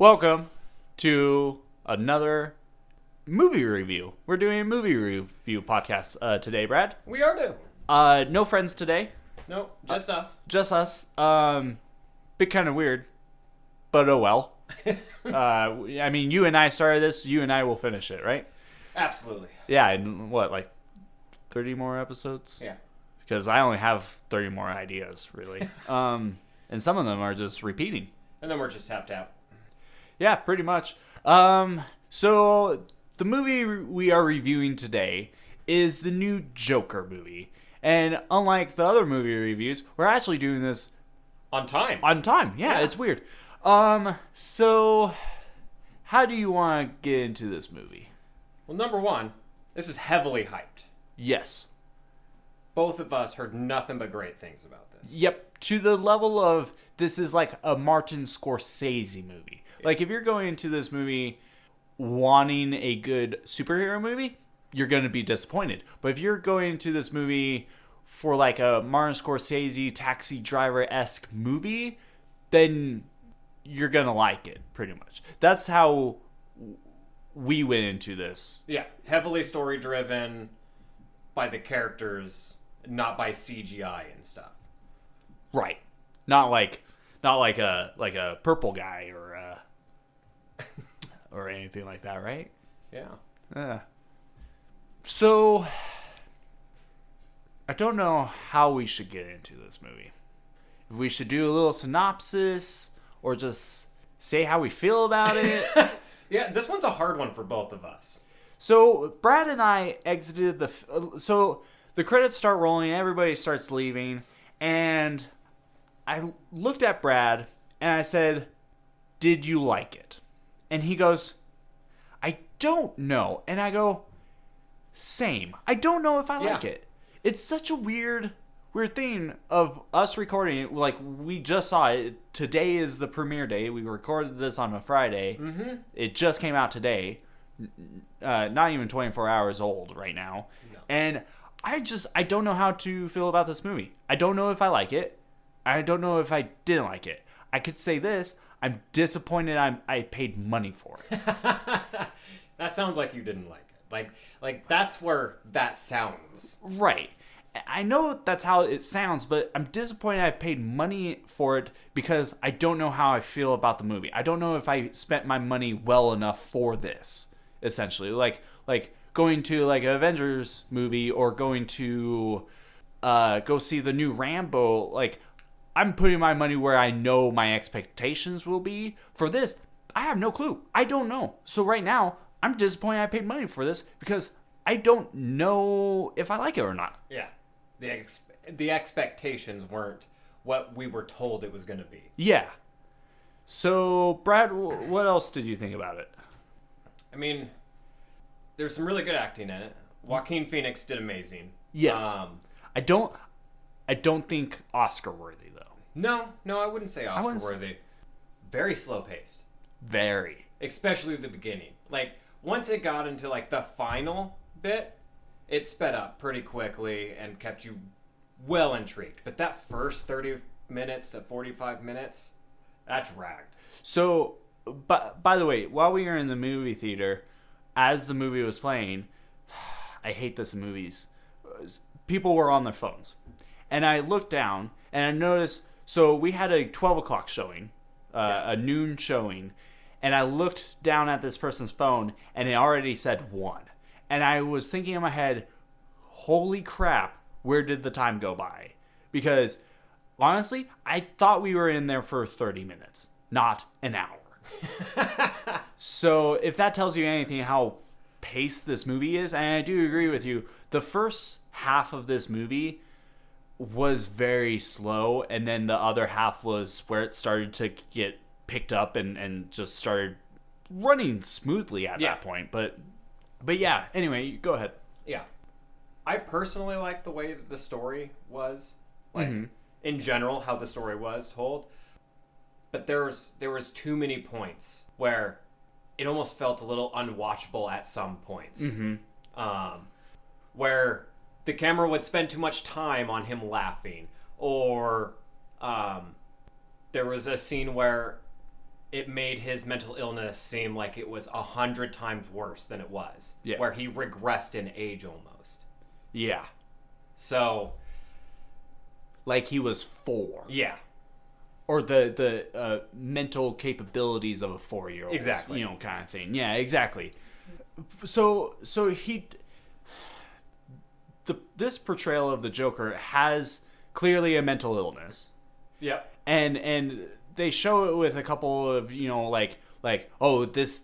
Welcome to another movie review. We're doing a movie review podcast today, Brad. We are too. No friends today. Nope, just us. Just us. Bit kind of weird, but oh well. I mean, you and I started this. You and I will finish it, right? Absolutely. Yeah, in what, like 30 more episodes? Yeah. Because I only have 30 more ideas, really. And some of them are just repeating. And then we're just tapped out. Yeah, pretty much. So the movie we are reviewing today is the new Joker movie. And unlike the other movie reviews, we're actually doing this on time. On time. Yeah, it's weird. So how do you want to get into this movie? Well, number one, this was heavily hyped. Yes. Both of us heard nothing but great things about this. Yep, to the level of this is like a Martin Scorsese movie. Like, if you're going into this movie wanting a good superhero movie, you're going to be disappointed. But if you're going into this movie for like a Martin Scorsese Taxi Driver-esque movie, then you're going to like it, pretty much. That's how we went into this. Yeah, heavily story-driven by the characters, not by CGI and stuff. Right. Not like a purple guy or anything like that, right? Yeah. So I don't know how we should get into this movie. If we should do a little synopsis or just say how we feel about it. Yeah, this one's a hard one for both of us. So Brad and I exited so the credits start rolling, everybody starts leaving, and I looked at Brad and I said, "Did you like it?" And he goes, "I don't know." And I go, "Same. I don't know if I like it." It's such a weird thing of us recording it. Like, we just saw it. Today is the premiere day. We recorded this on a Friday. Mm-hmm. It just came out today. Not even 24 hours old right now. No. And I don't know how to feel about this movie. I don't know if I like it. I don't know if I didn't like it. I could say this. I'm disappointed I paid money for it. That sounds like you didn't like it. Like that's where that sounds. Right. I know that's how it sounds, but I'm disappointed I paid money for it because I don't know how I feel about the movie. I don't know if I spent my money well enough for this, essentially. Like going to like an Avengers movie or going to go see the new Rambo. Like, I'm putting my money where I know my expectations will be. For this, I have no clue. I don't know. So right now, I'm disappointed I paid money for this because I don't know if I like it or not. Yeah. The expectations weren't what we were told it was going to be. Yeah. So, Brad, what else did you think about it? I mean, there's some really good acting in it. Joaquin Phoenix did amazing. Yes. I don't think Oscar worthy though. No, I wouldn't say Oscar worthy. Very slow paced. Very. Especially the beginning. Like, once it got into like the final bit, it sped up pretty quickly and kept you well intrigued. But that first 30 minutes to 45 minutes, that dragged. So, by the way, while we were in the movie theater, as the movie was playing, I hate this in movies, people were on their phones. And I looked down and I noticed, so we had a 12 o'clock showing, a noon showing, and I looked down at this person's phone and it already said 1. And I was thinking in my head, holy crap, where did the time go by? Because honestly, I thought we were in there for 30 minutes, not an hour. So if that tells you anything how paced this movie is, and I do agree with you, the first half of this movie was very slow, and then the other half was where it started to get picked up and just started running smoothly at that point. But yeah, anyway, go ahead. Yeah. I personally like the way that the story was, like, in general, how the story was told. But there was too many points where it almost felt a little unwatchable at some points. Where the camera would spend too much time on him laughing, or there was a scene where it made his mental illness seem like it was 100 times worse than it was. Yeah. Where he regressed in age almost. Yeah. So, Like he was 4. yeah. Or the mental capabilities of a 4-year-old. Exactly. You know, kind of thing. Yeah, exactly. So this portrayal of the Joker has clearly a mental illness. Yep. And they show it with a couple of, you know, like oh, this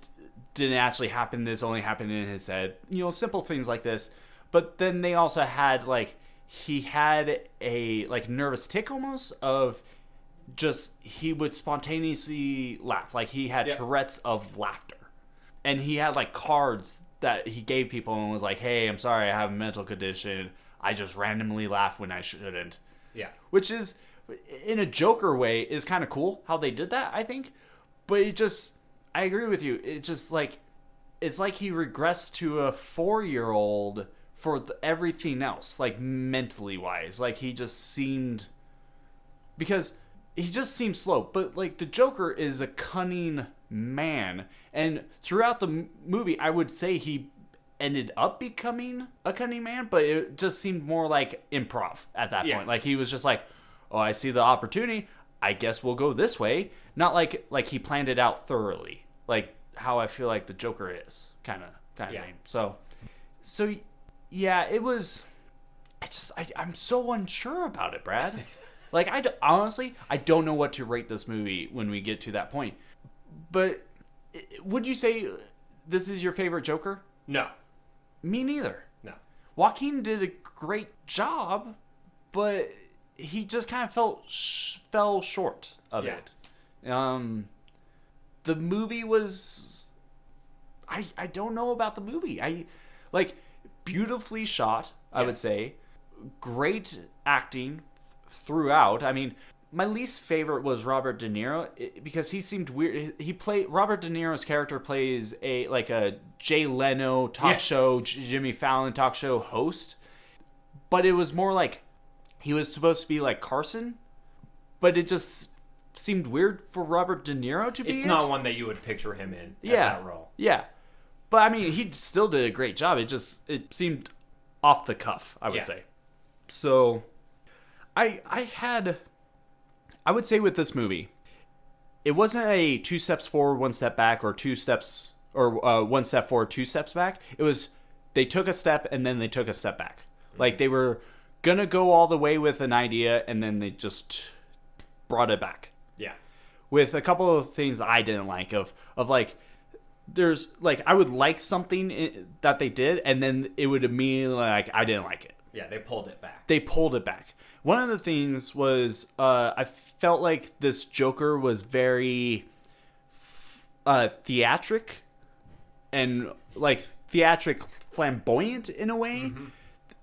didn't actually happen, this only happened in his head, you know, simple things like this. But then they also had like he had a like nervous tick almost of just he would spontaneously laugh, like he had Tourette's of laughter. And he had like cards that he gave people and was like, hey, I'm sorry, I have a mental condition, I just randomly laugh when I shouldn't. Yeah. Which is, in a Joker way, is kind of cool how they did that, I think. But it just, I agree with you. It just like, it's like he regressed to a 4-year-old for everything else, like mentally wise. Like he just seemed, because he just seemed slow. But like the Joker is a cunning man. And throughout the movie, I would say he ended up becoming a cunning man, but it just seemed more like improv at that point. Like he was just like, oh, I see the opportunity, I guess we'll go this way. Not like he planned it out thoroughly, like how I feel like the Joker is kind of thing. So yeah, it was. I'm so unsure about it, Brad. Like honestly, I don't know what to rate this movie when we get to that point. But would you say this is your favorite Joker? No. Me neither. No. Joaquin did a great job, but he just kind of fell short of it. The movie was, I don't know about the movie. I like beautifully shot, I would say. Great acting throughout. I mean, my least favorite was Robert De Niro because he seemed weird. Robert De Niro's character plays a Jay Leno talk show, Jimmy Fallon talk show host, but it was more like he was supposed to be like Carson, but it just seemed weird for Robert De Niro to be. It's not one that you would picture him in as that role. Yeah, but I mean, he still did a great job. It seemed off the cuff, I would say. So, I would say with this movie, it wasn't a 2 steps forward, 1 step back, or 1 step forward, 2 steps back. It was they took a step and then they took a step back. Like they were gonna go all the way with an idea and then they just brought it back. Yeah. With a couple of things I didn't like of like there's like I would like something that they did and then it would immediately like I didn't like it. Yeah, they pulled it back. One of the things was I felt like this Joker was very theatric and like theatric flamboyant in a way,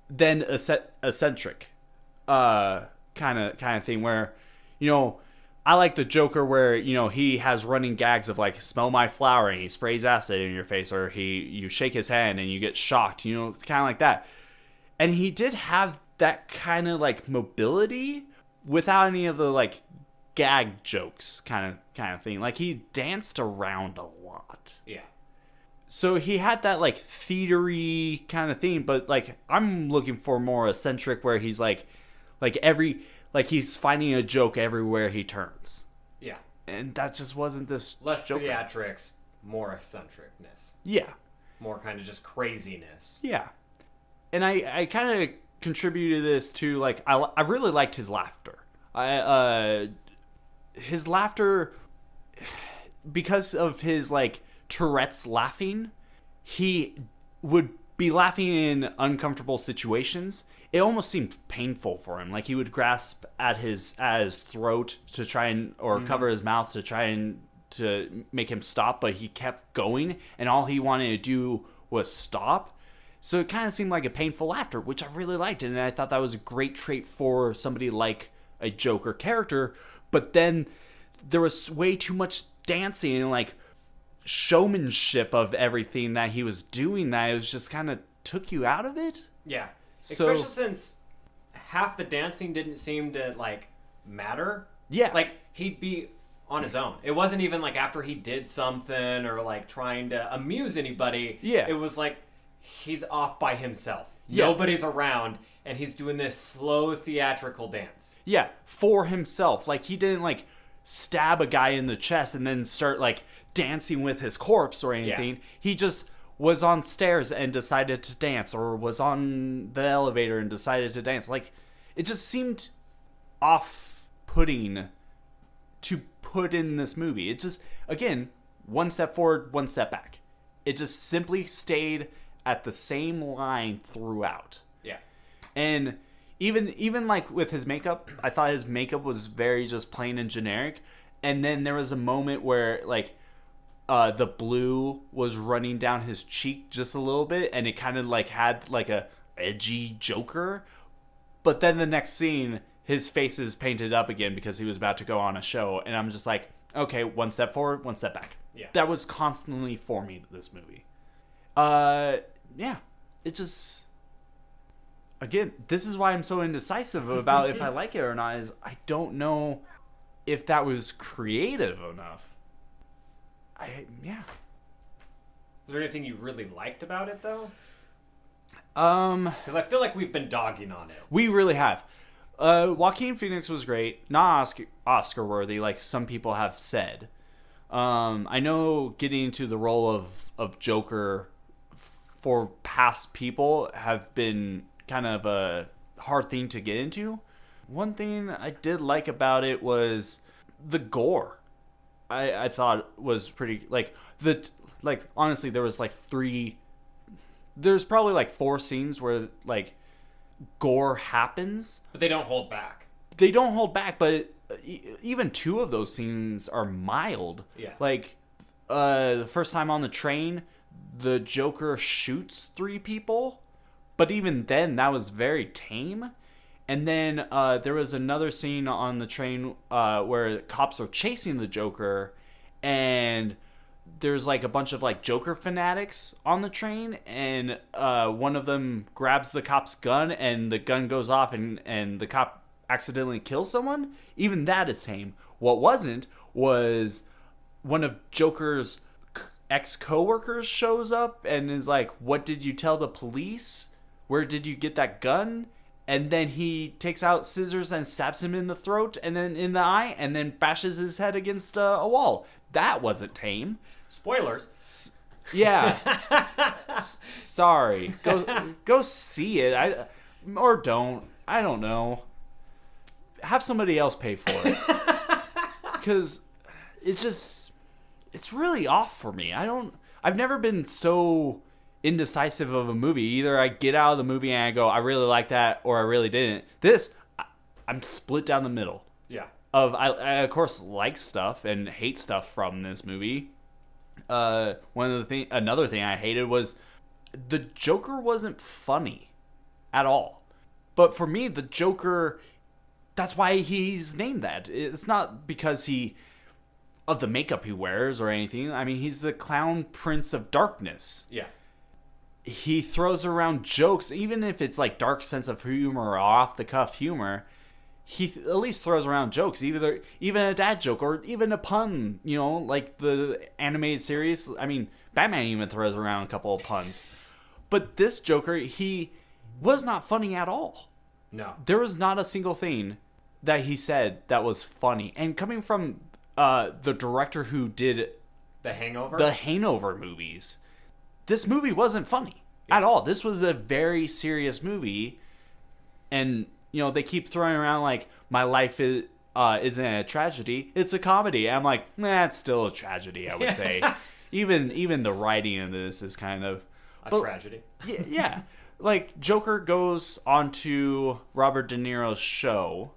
than eccentric kind of thing where, you know, I like the Joker where, you know, he has running gags of like smell my flower and he sprays acid in your face, or you shake his hand and you get shocked, you know, kind of like that. And he did have that kind of like mobility without any of the like gag jokes kind of thing. Like he danced around a lot. Yeah. So he had that like theatery kind of thing, but like I'm looking for more eccentric where he's like he's finding a joke everywhere he turns. Yeah. And that just wasn't this less Joker. Theatrics, more eccentricness. Yeah. More kind of just craziness. Yeah. And I kind of contributed this to like I really liked his laughter. His laughter, because of his like Tourette's laughing, he would be laughing in uncomfortable situations. It almost seemed painful for him. Like he would grasp at his throat to try and cover his mouth to try and to make him stop, but he kept going, and all he wanted to do was stop. So it kind of seemed like a painful laughter, which I really liked, and I thought that was a great trait for somebody like a Joker character. But then there was way too much dancing and like showmanship of everything that he was doing that it was just kind of took you out of it. Yeah. Especially since half the dancing didn't seem to like matter. Yeah. Like he'd be on his own. It wasn't even like after he did something or like trying to amuse anybody. Yeah. It was like he's off by himself. Yeah. Nobody's around, and he's doing this slow theatrical dance. Yeah, for himself. Like, he didn't, like, stab a guy in the chest and then start, like, dancing with his corpse or anything. Yeah. He just was on stairs and decided to dance, or was on the elevator and decided to dance. Like, it just seemed off-putting to put in this movie. It just, again, one step forward, one step back. It just simply stayed at the same line throughout. Yeah. And even like with his makeup, I thought his makeup was very just plain and generic. And then there was a moment where like the blue was running down his cheek just a little bit, and it kind of like had like a edgy Joker. But then the next scene, his face is painted up again because he was about to go on a show, and I'm just like, okay, one step forward, one step back. Yeah. That was constantly for me, this movie. Yeah, it just, again, this is why I'm so indecisive about if I like it or not, is I don't know if that was creative enough. Yeah. Was there anything you really liked about it though? Because I feel like we've been dogging on it. we really have. Joaquin Phoenix was great, not Oscar worthy, like some people have said. I know getting into the role of Joker for past people have been kind of a hard thing to get into. One thing I did like about it was the gore. I thought was pretty, like, honestly, there was like there's probably like 4 scenes where like gore happens. But they don't hold back. They don't hold back, but even 2 of those scenes are mild. Yeah. Like, the first time on the train, the Joker shoots 3 people, but even then, that was very tame. And then there was another scene on the train where cops are chasing the Joker, and there's like a bunch of like Joker fanatics on the train, and one of them grabs the cop's gun, and the gun goes off, and the cop accidentally kills someone. Even that is tame. What wasn't was one of Joker's ex-coworkers shows up and is like, "What did you tell the police? Where did you get that gun?" And then he takes out scissors and stabs him in the throat and then in the eye, and then bashes his head against a wall. That wasn't tame. Spoilers. Yeah. Sorry. Go see it. Or don't. I don't know. Have somebody else pay for it. Because it's really off for me. I've never been so indecisive of a movie. Either I get out of the movie and I go, I really like that, or I really didn't. I'm split down the middle. Yeah. I of course like stuff and hate stuff from this movie. Another thing I hated was the Joker wasn't funny at all. But for me, the Joker, that's why he's named that. It's not because of the makeup he wears or anything. I mean, he's the clown prince of darkness. Yeah. He throws around jokes, even if it's like dark sense of humor or off the cuff humor. He at least throws around jokes, even a dad joke or even a pun, like the animated series. I mean, Batman even throws around a couple of puns. But this Joker, he was not funny at all. No. There was not a single thing that he said that was funny. And coming from the director who did The Hangover movies, this movie wasn't funny at all. This was a very serious movie, and they keep throwing around like my life isn't a tragedy; it's a comedy. I'm like, it's still a tragedy. I would say, even the writing in this is kind of a tragedy. Yeah, like Joker goes onto Robert De Niro's show,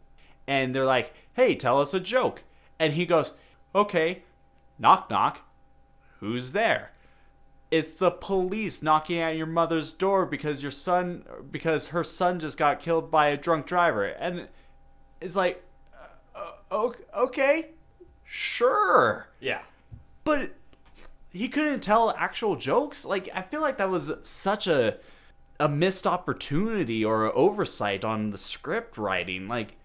and they're like, "Hey, tell us a joke," and he goes, "Okay, knock knock, who's there?" It's the police knocking at your mother's door because her son just got killed by a drunk driver. And it's like, okay, sure. Yeah. But he couldn't tell actual jokes. Like, I feel like that was such a missed opportunity or an oversight on the script writing. Like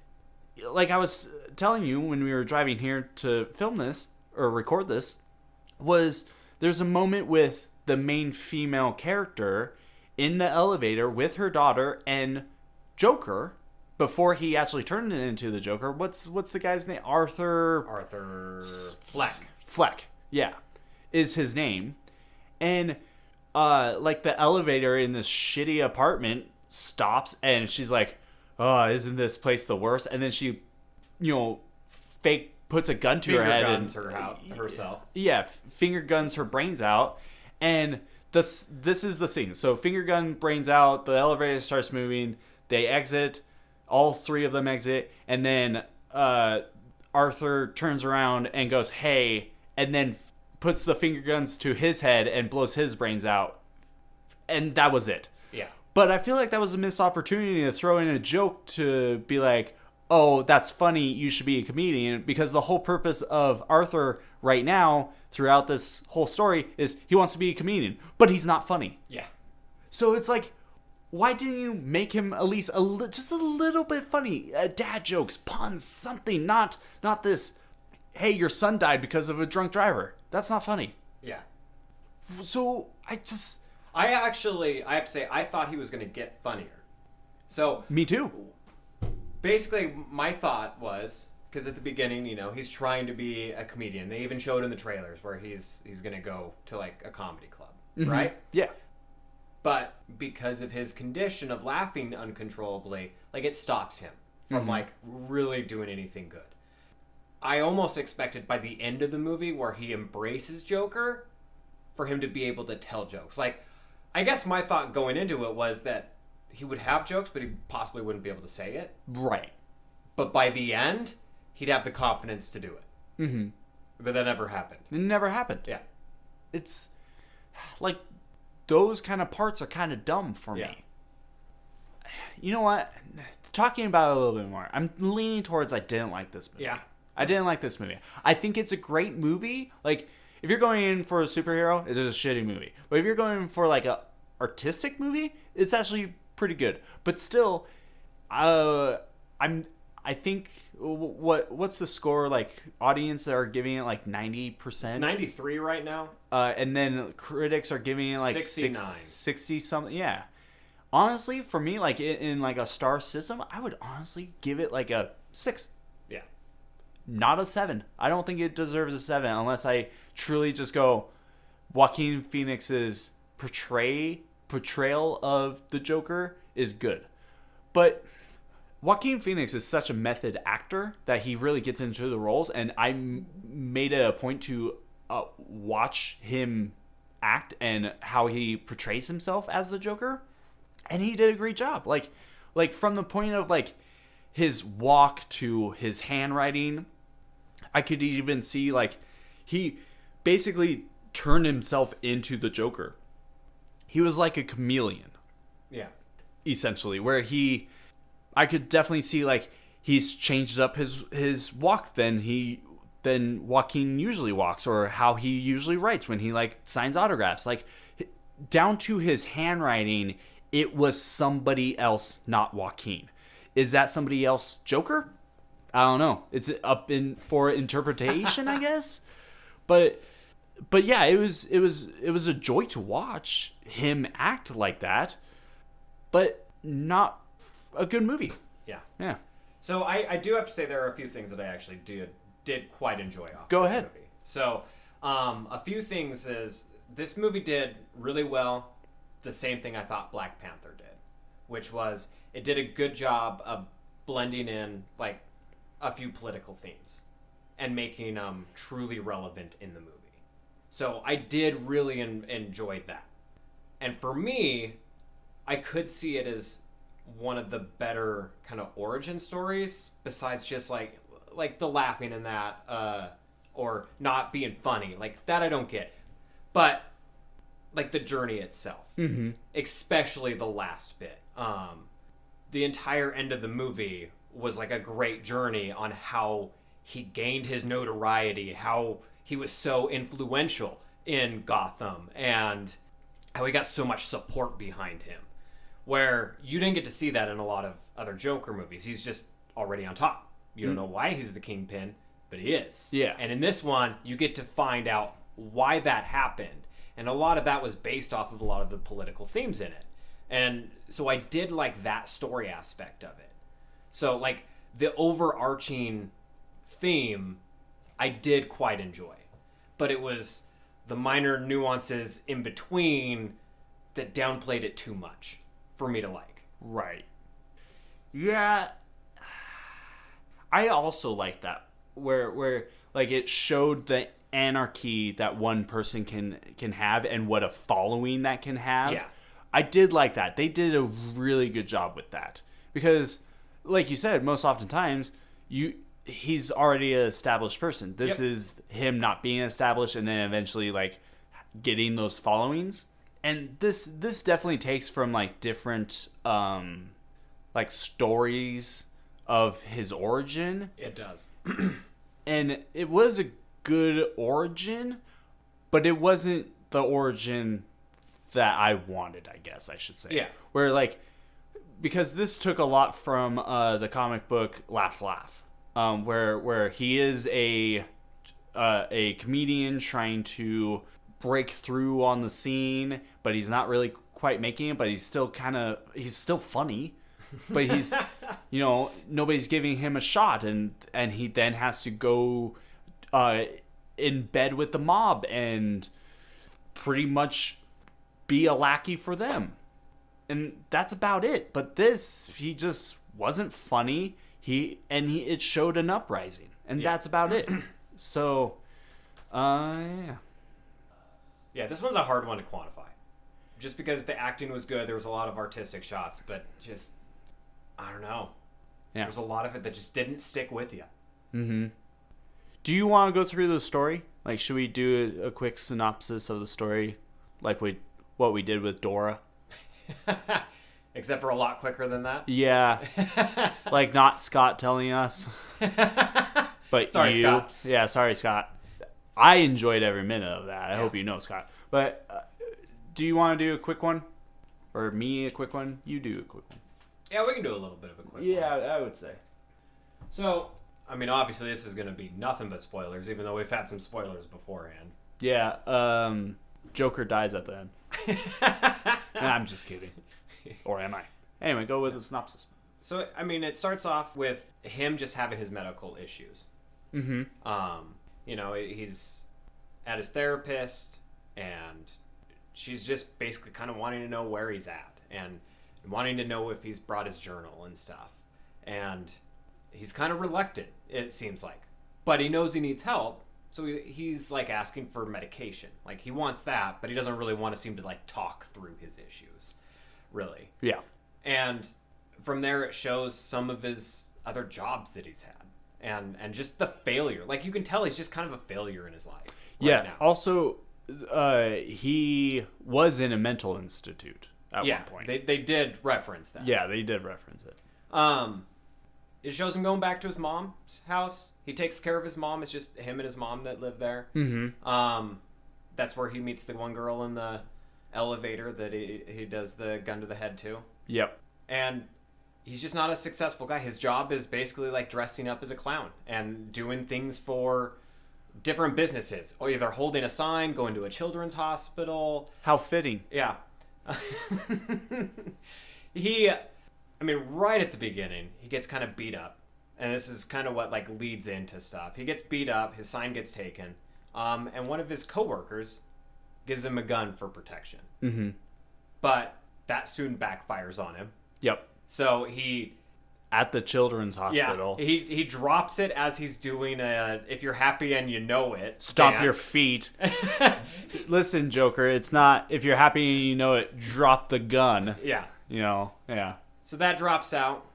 I was telling you when we were driving here to film this or record this was there's a moment with the main female character in the elevator with her daughter and Joker before he actually turned into the Joker. What's the guy's name? Arthur Fleck. Fleck, yeah, is his name. And like the elevator in this shitty apartment stops and she's like, oh, isn't this place the worst? And then she, fake puts a gun to her head and herself. Yeah, finger guns her brains out. And this is the scene. So finger gun brains out, the elevator starts moving, they exit, all three of them exit, and then Arthur turns around and goes, hey, and then puts the finger guns to his head and blows his brains out. And that was it. Yeah. But I feel like that was a missed opportunity to throw in a joke to be like, oh, that's funny, you should be a comedian. Because the whole purpose of Arthur right now, throughout this whole story, is he wants to be a comedian. But he's not funny. Yeah. So it's like, why didn't you make him at least just a little bit funny? Dad jokes, puns, something. Not this, hey, your son died because of a drunk driver. That's not funny. Yeah. So I have to say, I thought he was going to get funnier. So me too. Basically, my thought was, because at the beginning, he's trying to be a comedian. They even showed in the trailers where he's going to go to like a comedy club, right? Yeah. But because of his condition of laughing uncontrollably, like it stops him from like really doing anything good. I almost expected by the end of the movie where he embraces Joker for him to be able to tell jokes. Like, I guess my thought going into it was that he would have jokes, but he possibly wouldn't be able to say it. Right. But by the end, he'd have the confidence to do it. Mm-hmm. But that never happened. It never happened. Yeah. It's like those kind of parts are kind of dumb for me. You know what? Talking about it a little bit more, I'm leaning towards I didn't like this movie. Yeah. I didn't like this movie. I think it's a great movie. Like, if you're going in for a superhero, it's a shitty movie. But if you're going for like a artistic movie, it's actually pretty good. But still, I think what's the score, like audience that are giving it like 90%? It's 93 right now. And then critics are giving it like 69. 60 something. Yeah. Honestly, for me, like in like a star system, I would honestly give it like a 6. Yeah. Not a 7. I don't think it deserves a 7 unless I truly just go Joaquin Phoenix's portrayal of the Joker is good. But Joaquin Phoenix is such a method actor that he really gets into the roles, and I made it a point to watch him act and how he portrays himself as the Joker, and he did a great job. Like from the point of like his walk to his handwriting, I could even see like he basically turned himself into the Joker. He was like a chameleon. Yeah. Essentially, where I could definitely see like he's changed up his walk than Joaquin usually walks, or how he usually writes when he like signs autographs. Like down to his handwriting, it was somebody else, not Joaquin. Is that somebody else Joker? I don't know. It's up for interpretation, I guess. But yeah, it was a joy to watch him act like that. But not a good movie. Yeah. Yeah. So I do have to say there are a few things that I actually did quite enjoy off Go this ahead. movie. So a few things is this movie did really well the same thing I thought Black Panther did, which was it did a good job of blending in like a few political themes and making them truly relevant in the movie. So I did really enjoy that. And for me, I could see it as one of the better kind of origin stories, besides just like the laughing in that, or not being funny. Like that I don't get. But like the journey itself, especially the last bit. The entire end of the movie was like a great journey on how he gained his notoriety, how he was so influential in Gotham, and how he got so much support behind him. Where you didn't get to see that in a lot of other Joker movies. He's just already on top. You don't know why he's the kingpin, but he is. Yeah. And in this one, you get to find out why that happened. And a lot of that was based off of a lot of the political themes in it. And so I did like that story aspect of it. So, like, the overarching theme, I did quite enjoy. But it was the minor nuances in between that downplayed it too much for me to like. Right. Yeah. I also like that. Where like it showed the anarchy that one person can have and what a following that can have. Yeah. I did like that. They did a really good job with that. Because like you said, most oftentimes he's already an established person. This is him not being established and then eventually like getting those followings. And this definitely takes from like different like stories of his origin. It does. And it was a good origin, but it wasn't the origin that I wanted, I guess I should say. Yeah. Where like, because this took a lot from the comic book Last Laugh, where he is a comedian trying to break through on the scene, but he's not really quite making it, but he's still funny. But he's, nobody's giving him a shot, and he then has to go in bed with the mob and pretty much be a lackey for them. And that's about it. But this, he just wasn't funny. It showed an uprising, and that's about it. So, yeah. Yeah, this one's a hard one to quantify. Just because the acting was good, there was a lot of artistic shots, but just, I don't know. Yeah. There's a lot of it that just didn't stick with you. Mm-hmm. Do you want to go through the story? Like, should we do a quick synopsis of the story, like what we did with Dora? Except for a lot quicker than that. Yeah. Like, not Scott telling us. But sorry, you. Scott. Yeah, sorry, Scott. I enjoyed every minute of that. I hope you know, Scott. But do you want to do a quick one? Or me a quick one? You do a quick one. Yeah, we can do a little bit of a quick one. Yeah, I would say. So, I mean, obviously this is going to be nothing but spoilers, even though we've had some spoilers beforehand. Yeah, Joker dies at the end. Nah, I'm just kidding. Or am I? Anyway, go with the synopsis. So, I mean, it starts off with him just having his medical issues. Mm-hmm. He's at his therapist, and she's just basically kind of wanting to know where he's at, and wanting to know if he's brought his journal and stuff. And he's kind of reluctant, it seems like. But he knows he needs help, so he's like asking for medication. Like, he wants that, but he doesn't really want to seem to like talk through his issues, really. Yeah. And from there it shows some of his other jobs that he's had. And just the failure. Like, you can tell he's just kind of a failure in his life. Yeah. Now. Also, he was in a mental institute at one point. They did reference that. Yeah, they did reference it. It shows him going back to his mom's house. He takes care of his mom. It's just him and his mom that live there. Mm-hmm. That's where he meets the one girl in the elevator that he does the gun to the head to. Yep. And he's just not a successful guy. His job is basically like dressing up as a clown and doing things for different businesses, or either holding a sign, going to a children's hospital. How fitting. Yeah. Right at the beginning, he gets kind of beat up. And this is kind of what like leads into stuff. He gets beat up, his sign gets taken, and one of his coworkers gives him a gun for protection. Mm-hmm. But that soon backfires on him. Yep. So he... At the children's hospital. Yeah, he drops it as he's doing a "If You're Happy and You Know It" Stomp dance. your feet. Listen, Joker, it's not if you're happy and you know it, drop the gun. Yeah. Yeah. So that drops out.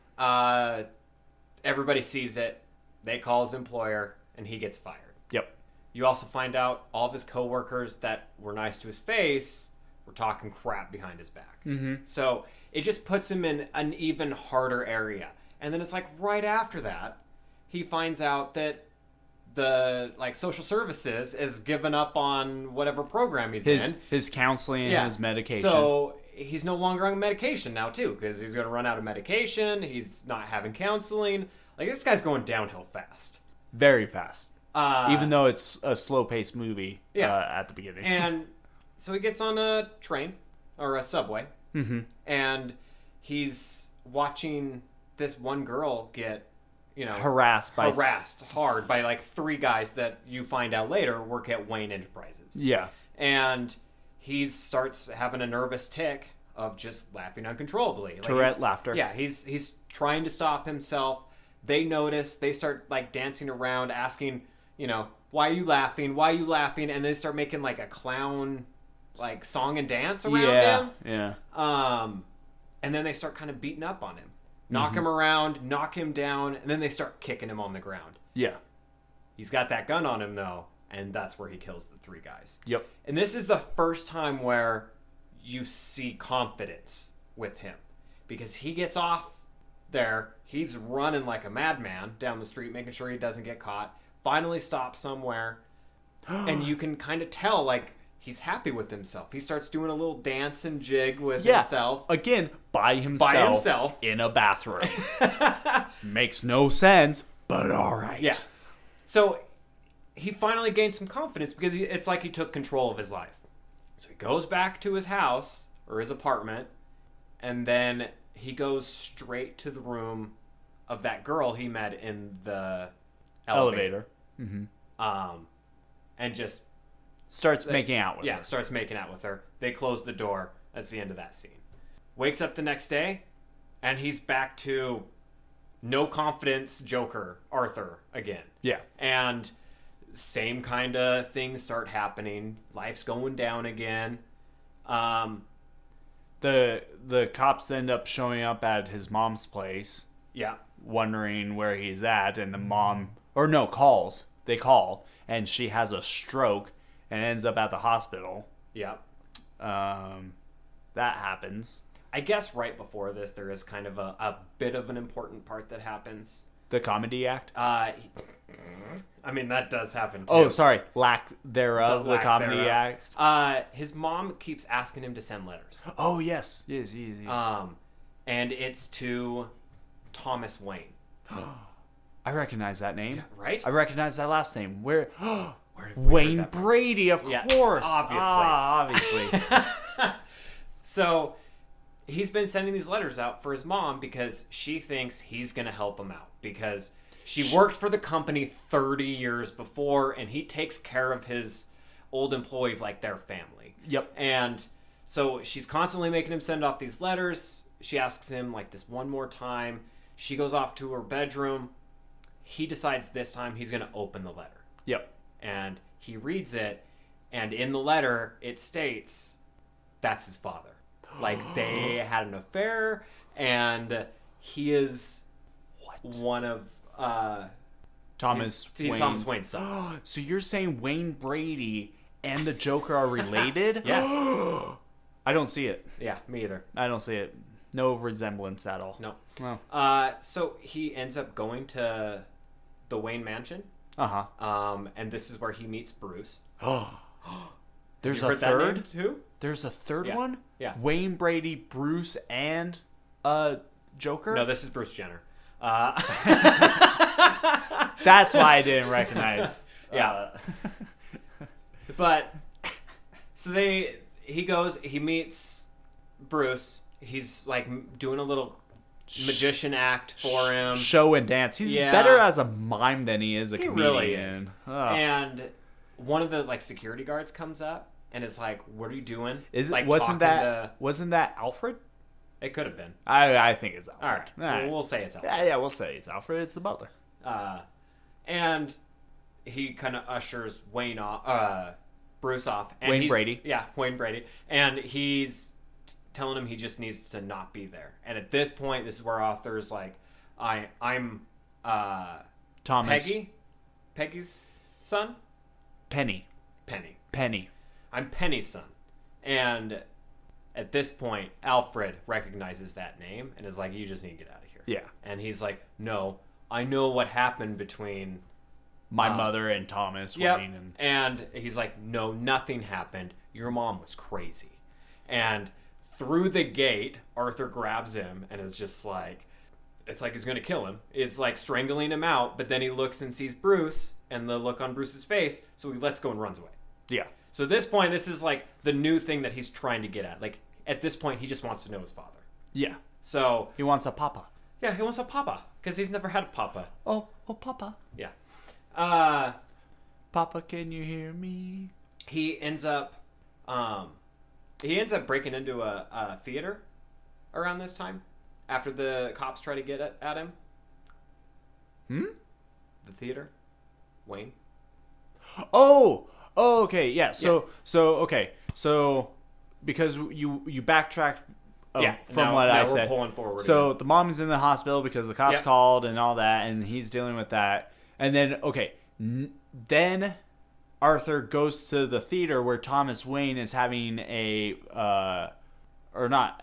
Everybody sees it. They call his employer, and he gets fired. Yep. You also find out all of his coworkers that were nice to his face were talking crap behind his back. Mm-hmm. So it just puts him in an even harder area. And then it's like right after that, he finds out that the like social services is given up on whatever program he's in. His counseling and his medication. So he's no longer on medication now too, because he's going to run out of medication. He's not having counseling. Like, this guy's going downhill fast. Very fast. Uh, Even though it's a slow-paced movie Yeah. at the beginning. And so he gets on a train or a subway, and he's watching this one girl get, harassed hard by like 3 guys that you find out later work at Wayne Enterprises. Yeah. And he starts having a nervous tick of just laughing uncontrollably. Tourette laughter. Yeah, he's trying to stop himself. They notice. They start like dancing around, asking, why are you laughing? Why are you laughing? And they start making like a clown like song and dance around him. Yeah. And then they start kind of beating up on him. Knock him around, knock him down, and then they start kicking him on the ground. Yeah. He's got that gun on him, though, and that's where he kills the 3 guys. Yep. And this is the first time where you see confidence with him. Because he gets off there, he's running like a madman down the street, making sure he doesn't get caught, finally stops somewhere, and you can kind of tell, like, he's happy with himself. He starts doing a little dance and jig with himself. Again, by himself. In a bathroom. Makes no sense, but all right. Yeah. So he finally gained some confidence because it's like he took control of his life. So he goes back to his house or his apartment, and then he goes straight to the room of that girl he met in the elevator. And just starts making out with her. Yeah, starts making out with her. They close the door. That's the end of that scene. Wakes up the next day, and he's back to no confidence Joker, Arthur, again. Yeah. And same kind of things start happening. Life's going down again. The cops end up showing up at his mom's place. Yeah. Wondering where he's at, and the mom... Or no, calls. They call, and she has a stroke and ends up at the hospital. Yeah. That happens. I guess right before this, there is kind of a bit of an important part that happens. The comedy act? I mean, that does happen, too. Oh, sorry. Lack thereof, the comedy act. His mom keeps asking him to send letters. Oh, yes. Yes. And it's to Thomas Wayne. I recognize that name. Yeah, right? I recognize that last name. Where did we Wayne heard that from? Brady, of course. Obviously. Obviously. So he's been sending these letters out for his mom because she thinks he's going to help him out because she worked for the company 30 years before, and he takes care of his old employees like their family. Yep. And so she's constantly making him send off these letters. She asks him like this one more time. She goes off to her bedroom. He decides this time he's going to open the letter. Yep. And he reads it, and in the letter it states that's his father. Like, they had an affair, and he is one of Thomas Wayne's son. So you're saying Wayne Brady and the Joker are related? Yes. I don't see it. Yeah, me either. I don't see it. No resemblance at all. No. Well. So he ends up going to the Wayne mansion. And this is where he meets Bruce. There's Have you a heard that third? name too? There's a third one? Yeah. Wayne Brady, Bruce, and Joker? No, this is Bruce Jenner. That's why I didn't recognize. Yeah. But so he meets Bruce. He's like doing a little magician act for him. Show and dance. He's better as a mime than he is a comedian. Really is. And one of the like security guards comes up and is like, "What are you doing?" Wasn't that Alfred? It could have been. I think it's Alfred. All right. Well, we'll say it's Alfred. Yeah, we'll say it's Alfred. It's the butler. And he kind of ushers Bruce off. And Wayne Brady. Yeah, Wayne Brady. And he's telling him he just needs to not be there. And at this point, this is where Arthur's like, I'm Thomas. Peggy's son? Penny. I'm Penny's son. And at this point, Alfred recognizes that name and is like, you just need to get out of here. Yeah. And he's like, no, I know what happened between my mother and Thomas Wayne. And he's like, no, nothing happened. Your mom was crazy. And through the gate, Arthur grabs him and is just like, it's like he's gonna kill him. It's like strangling him out, but then he looks and sees Bruce and the look on Bruce's face, so he lets go and runs away. Yeah. So at this point, this is like the new thing that he's trying to get at. Like at this point, he just wants to know his father. Yeah. So He wants a papa. yeah, he wants a papa because he's never had a papa. Oh, papa. Yeah. Papa, can you hear me? He ends up breaking into a theater around this time after the cops try to get at him. The theater, Wayne. Oh, okay, yeah. So because you backtracked from what I said. We're pulling forward. So again. the mom's in the hospital because the cops called and all that, and he's dealing with that. And then then Arthur goes to the theater where Thomas Wayne is having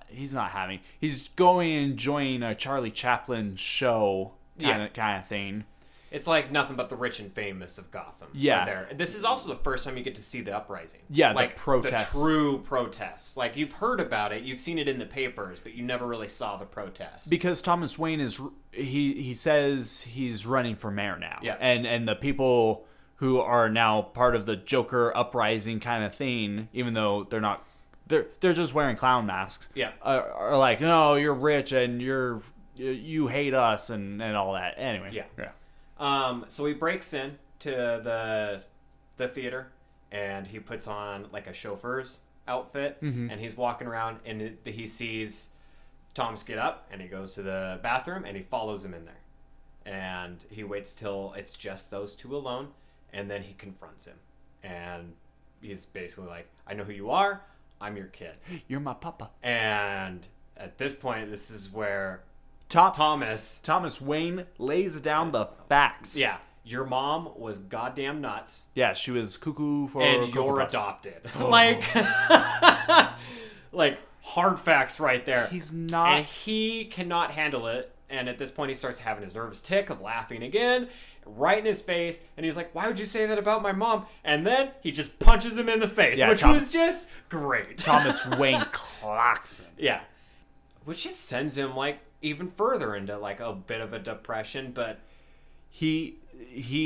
he's going and enjoying a Charlie Chaplin show kind of thing. It's like nothing but the rich and famous of Gotham. Yeah. Right there. This is also the first time you get to see the uprising. Yeah, like the protests. The true protests. Like you've heard about it, you've seen it in the papers, but you never really saw the protests. Because Thomas Wayne he says he's running for mayor now. Yeah. And the people who are now part of the Joker uprising kind of thing, even though they're not, they're just wearing clown masks. Yeah. Are like, no, you're rich and you hate us and all that. Anyway. Yeah. Yeah. So he breaks in to the theater and he puts on like a chauffeur's outfit and he's walking around and he sees Thomas get up and he goes to the bathroom and he follows him in there. And he waits till it's just those two alone and then he confronts him. And he's basically like, I know who you are. I'm your kid. You're my papa. And at this point, this is where Thomas Wayne lays down the facts. Yeah. Your mom was goddamn nuts. Yeah, she was cuckoo for and Cocoa you're Puffs. adopted. Like hard facts right there. He's not. And he cannot handle it. And at this point, he starts having his nervous tick of laughing again, right in his face. And he's like, why would you say that about my mom? And then he just punches him in the face, which was just great. Thomas Wayne clocks him. Yeah. Which just sends him, like, even further into, like, a bit of a depression. But he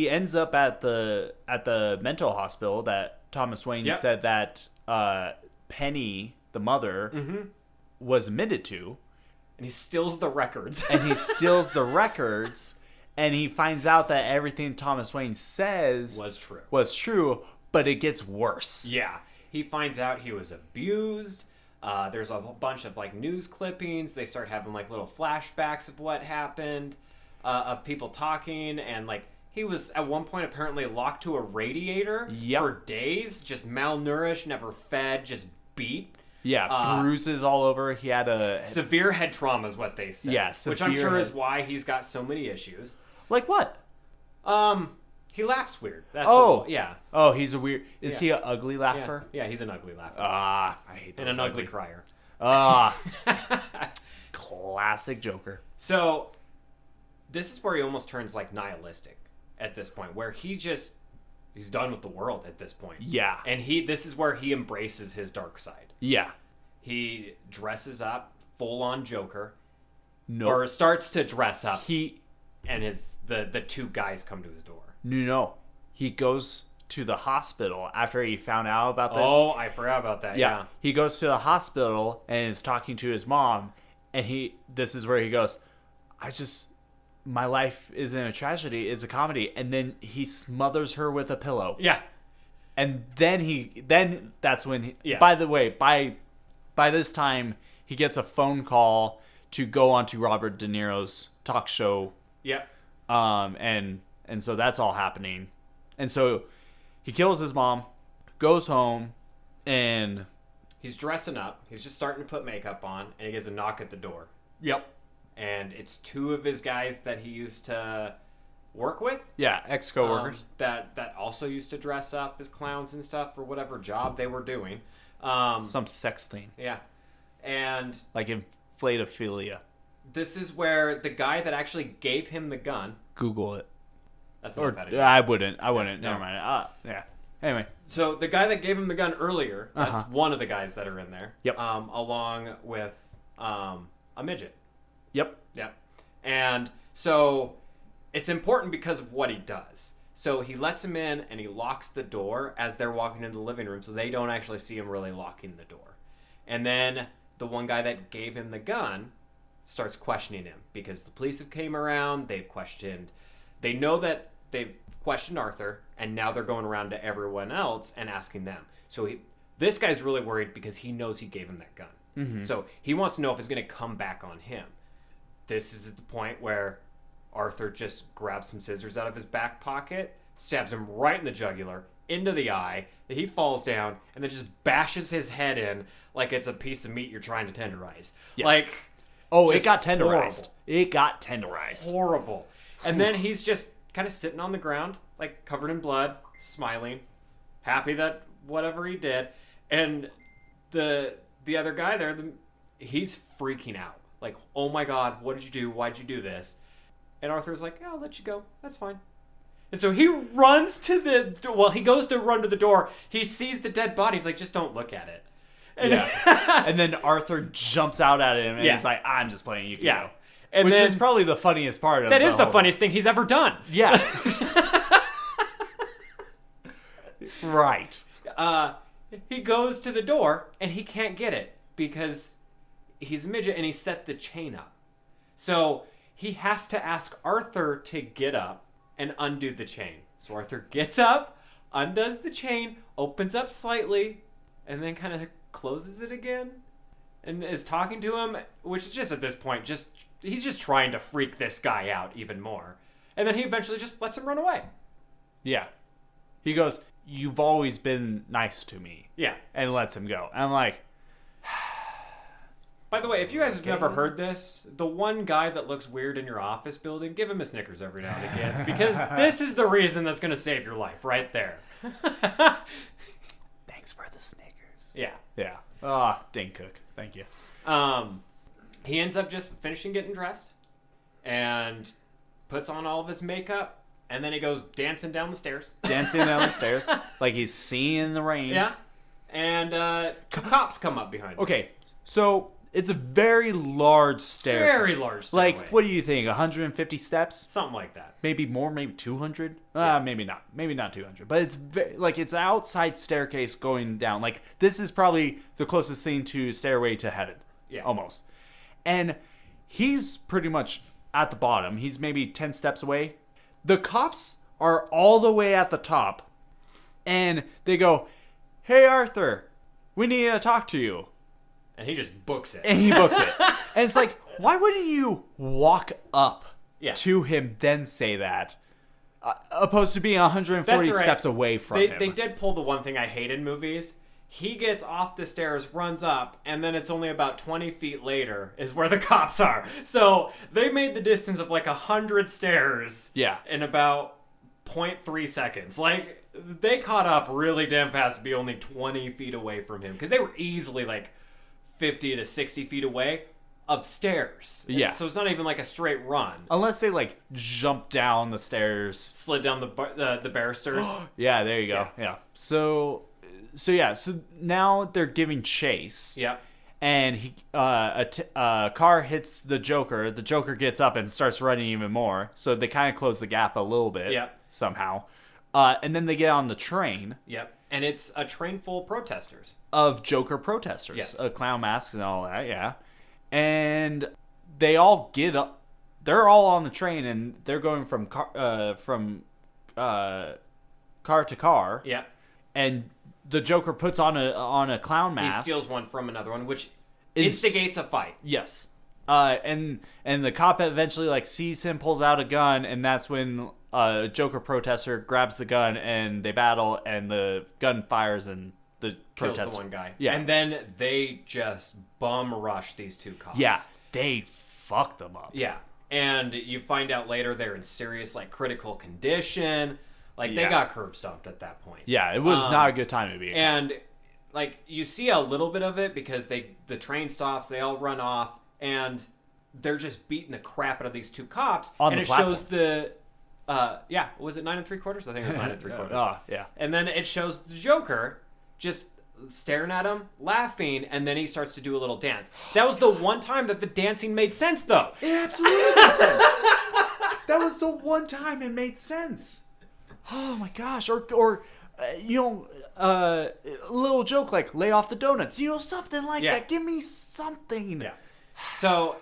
ends up at the mental hospital that Thomas Wayne said that Penny, the mother, was admitted to. And he steals the records. And he finds out that everything Thomas Wayne says was true, but it gets worse. Yeah. He finds out he was abused. There's a bunch of like news clippings. They start having like little flashbacks of what happened, of people talking, and like he was at one point apparently locked to a radiator for days, just malnourished, never fed, just beat. Yeah, bruises all over. He had a severe head trauma is what they said. Yeah, which I'm sure is why he's got so many issues. Like what? He laughs weird. That's yeah. Oh, he's a weird. Is he an ugly laugher? Yeah, he's an ugly laugher. I hate those. And an ugly crier. Classic Joker. So, this is where he almost turns like nihilistic at this point, where he's done with the world at this point. Yeah. And this is where he embraces his dark side. Yeah. He dresses up full on Joker. No. Or starts to dress up. And the two guys come to his door. No. He goes to the hospital after he found out about this. Oh, I forgot about that. Yeah. He goes to the hospital and is talking to his mom, and this is where he goes, my life isn't a tragedy, it's a comedy. And then he smothers her with a pillow. Yeah. And then that's when by the way, by this time he gets a phone call to go onto Robert De Niro's talk show. Yep. And so that's all happening. And so he kills his mom, goes home, and he's dressing up. He's just starting to put makeup on, and he gets a knock at the door. Yep. And it's two of his guys that he used to work with. Yeah, ex-coworkers. That also used to dress up as clowns and stuff for whatever job they were doing. Some sex thing. Yeah. And like inflatophilia. This is where the guy that actually gave him the gun. Google it. That's not bad. I wouldn't. Never mind. Yeah. Anyway. So the guy that gave him the gun earlier, that's one of the guys that are in there. Yep. Along with a midget. Yep. Yeah. And so it's important because of what he does. So he lets him in and he locks the door as they're walking into the living room, so they don't actually see him really locking the door. And then the one guy that gave him the gun starts questioning him because the police have came around. They know that they've questioned Arthur, and now they're going around to everyone else and asking them. So this guy's really worried because he knows he gave him that gun. Mm-hmm. So he wants to know if it's going to come back on him. This is the point where Arthur just grabs some scissors out of his back pocket, stabs him right in the jugular, into the eye. He falls down, and then just bashes his head in like it's a piece of meat you're trying to tenderize. Yes. It got tenderized. Horrible. It got tenderized. Horrible. And then he's just kind of sitting on the ground, like covered in blood, smiling, happy that whatever he did. And the other guy there, he's freaking out. Like, oh my God, what did you do? Why'd you do this? And Arthur's like, yeah, I'll let you go. That's fine. And so he runs to he goes to run to the door. He sees the dead body. He's like, just don't look at it. And, and then Arthur jumps out at him and he's like, I'm just playing, you can go. And which is probably the funniest part of that is the funniest thing he's ever done. Yeah. Right. He goes to the door and he can't get it because he's a midget and he set the chain up. So he has to ask Arthur to get up and undo the chain. So Arthur gets up, undoes the chain, opens up slightly, and then kind of closes it again and is talking to him, which is just at this point, he's just trying to freak this guy out even more. And then he eventually just lets him run away. Yeah. He goes, you've always been nice to me. Yeah. And lets him go. And I'm like... By the way, if you guys have never heard this, the one guy that looks weird in your office building, give him a Snickers every now and again. Because this is the reason that's going to save your life right there. Thanks for the Snickers. Yeah. Yeah. Dane Cook. Thank you. He ends up just finishing getting dressed and puts on all of his makeup, and then he goes dancing down the stairs. Like he's seeing the rain. Yeah. And cops come up behind him. Okay, so it's a very large stairway. Very large stairway. Like, what do you think, 150 steps? Something like that. Maybe more, maybe 200? Yeah. Maybe not. Maybe not 200. But it's it's an outside staircase going down. Like, this is probably the closest thing to Stairway to Heaven. Yeah. Almost. And he's pretty much at the bottom. He's maybe 10 steps away. The cops are all the way at the top. And they go, hey, Arthur, we need to talk to you. And he just books it. And he books it. And it's like, why wouldn't you walk up to him, then say that? Opposed to being 140 steps away from him. They did pull the one thing I hate in movies. He gets off the stairs, runs up, and then it's only about 20 feet later is where the cops are. So they made the distance of like 100 stairs in about 0.3 seconds. Like, they caught up really damn fast to be only 20 feet away from him. Because they were easily like 50 to 60 feet away of stairs. Yeah. So it's not even like a straight run. Unless they like jump down the stairs. Slid down the barristers. Yeah, there you go. Yeah. So now they're giving chase. Yeah. And a car hits the Joker. The Joker gets up and starts running even more. So they kind of close the gap a little bit. Yeah. Somehow. And then they get on the train. Yep. And it's a train full of protesters. Of Joker protesters. Yes. Clown masks and all that, yeah. And they all get up. They're all on the train, and they're going from car to car. Yeah. And the Joker puts on a clown mask. He steals one from another one, which instigates a fight. Yes. And the cop eventually like sees him, pulls out a gun, and that's when a Joker protester grabs the gun and they battle, and the gun fires and the kills protester. the one guy. Yeah. And then they just bum rush these two cops. Yeah. They fuck them up. Yeah. And you find out later they're in serious like critical condition. Like they got curb stomped at that point. Yeah, it was not a good time to be. And like you see a little bit of it because the train stops, they all run off, and they're just beating the crap out of these two cops. On and the platform. Shows the was it 9 3/4? I think it was 9 3/4. Yeah. And then it shows the Joker just staring at him, laughing, and then he starts to do a little dance. That was the one time that the dancing made sense, though. It absolutely made sense. That was the one time it made sense. Oh my gosh. Or a little joke like lay off the donuts. Something like that. Give me something. Yeah. So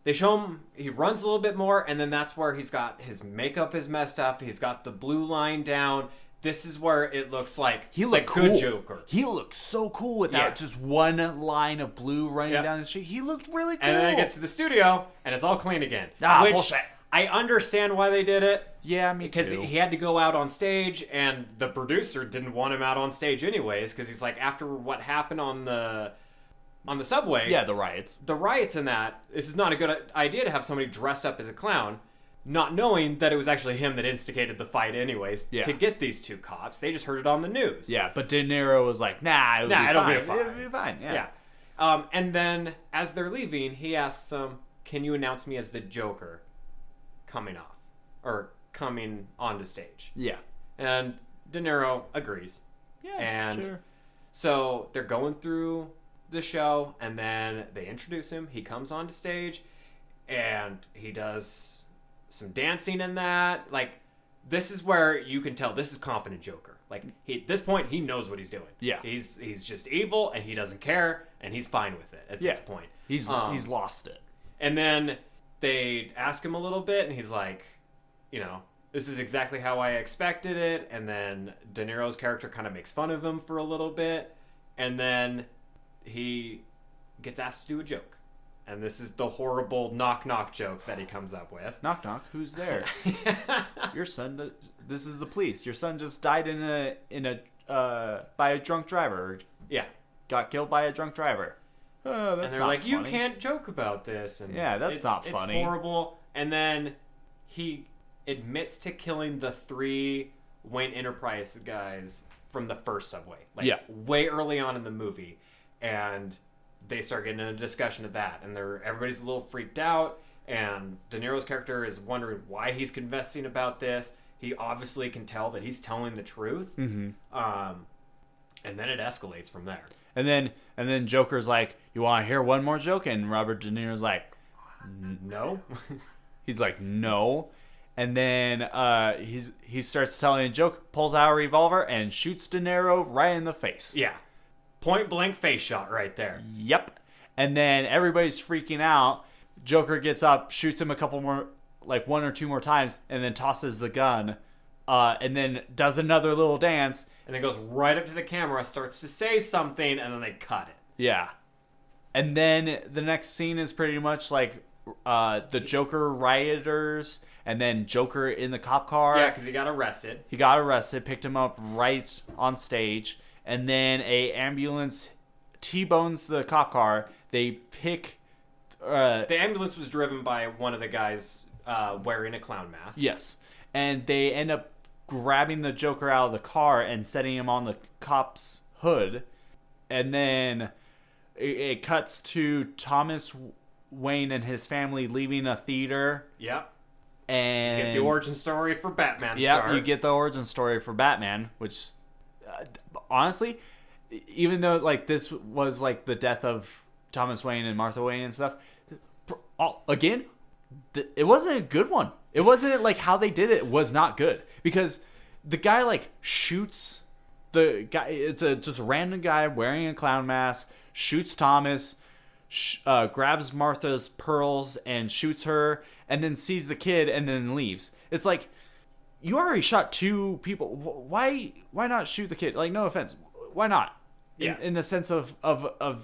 they show him, he runs a little bit more, and then that's where he's got his makeup is messed up. He's got the blue line down. This is where it looks like he looked cool. Good Joker. He looked so cool without just one line of blue running down his cheek. He looked really cool. And then he gets to the studio, and it's all clean again. Which, bullshit. I understand why they did it. Yeah, me because too. He had to go out on stage, and the producer didn't want him out on stage anyways, because he's like, after what happened on the subway. Yeah, the riots. The riots in that, this is not a good idea to have somebody dressed up as a clown, not knowing that it was actually him that instigated the fight anyways to get these two cops. They just heard it on the news. Yeah, but De Niro was like, it'll be fine. It'll be fine, yeah. And then, as they're leaving, he asks them, can you announce me as the Joker coming onto stage? Yeah. And De Niro agrees. Yeah, and sure. So they're going through the show, and then they introduce him. He comes onto stage, and he does some dancing in that. Like, this is where you can tell this is confident Joker. Like, at this point, he knows what he's doing. Yeah. He's just evil, and he doesn't care, and he's fine with it at this point. He's lost it. And then they ask him a little bit, and he's like, this is exactly how I expected it. And then De Niro's character kind of makes fun of him for a little bit, and then he gets asked to do a joke. And this is the horrible knock-knock joke that he comes up with. Knock, knock. Who's there? Your son. This is the police. Your son just died by a drunk driver. Yeah. Got killed by a drunk driver. Oh, that's and they're not like, funny. you can't joke about this. And that's not funny. It's horrible. And then he admits to killing the 3 Wayne Enterprise guys from the first subway. Way early on in the movie. And they start getting into a discussion of that, and everybody's a little freaked out, and De Niro's character is wondering why he's confessing about this. He obviously can tell that he's telling the truth. Mm-hmm. And then it escalates from there. And then Joker's like, you want to hear one more joke? And Robert De Niro's like, no. He's like, no. And then he starts telling a joke, pulls out a revolver, and shoots De Niro right in the face. Yeah. Point blank face shot right there. Yep. And then everybody's freaking out. Joker gets up, shoots him a couple more, like 1 or 2 more times, and then tosses the gun. And then does another little dance. And then goes right up to the camera, starts to say something, and then they cut it. Yeah. And then the next scene is pretty much like the Joker rioters, and then Joker in the cop car. Yeah, because he got arrested. He got arrested, picked him up right on stage. And then a ambulance T-bones the cop car. They pick... the ambulance was driven by one of the guys wearing a clown mask. Yes. And they end up grabbing the Joker out of the car and setting him on the cop's hood. And then it cuts to Thomas Wayne and his family leaving a theater. Yep. And you get the origin story for Batman. Yeah, you get the origin story for Batman, which... honestly, even though like this was like the death of Thomas Wayne and Martha Wayne and stuff, again, it wasn't a good one. It wasn't like how they did it was not good, because the guy like shoots the guy. It's just a random guy wearing a clown mask, shoots Thomas, grabs Martha's pearls and shoots her, and then sees the kid and then leaves. It's like, you already shot 2 people. Why not shoot the kid? Like, no offense. Why not? In the sense of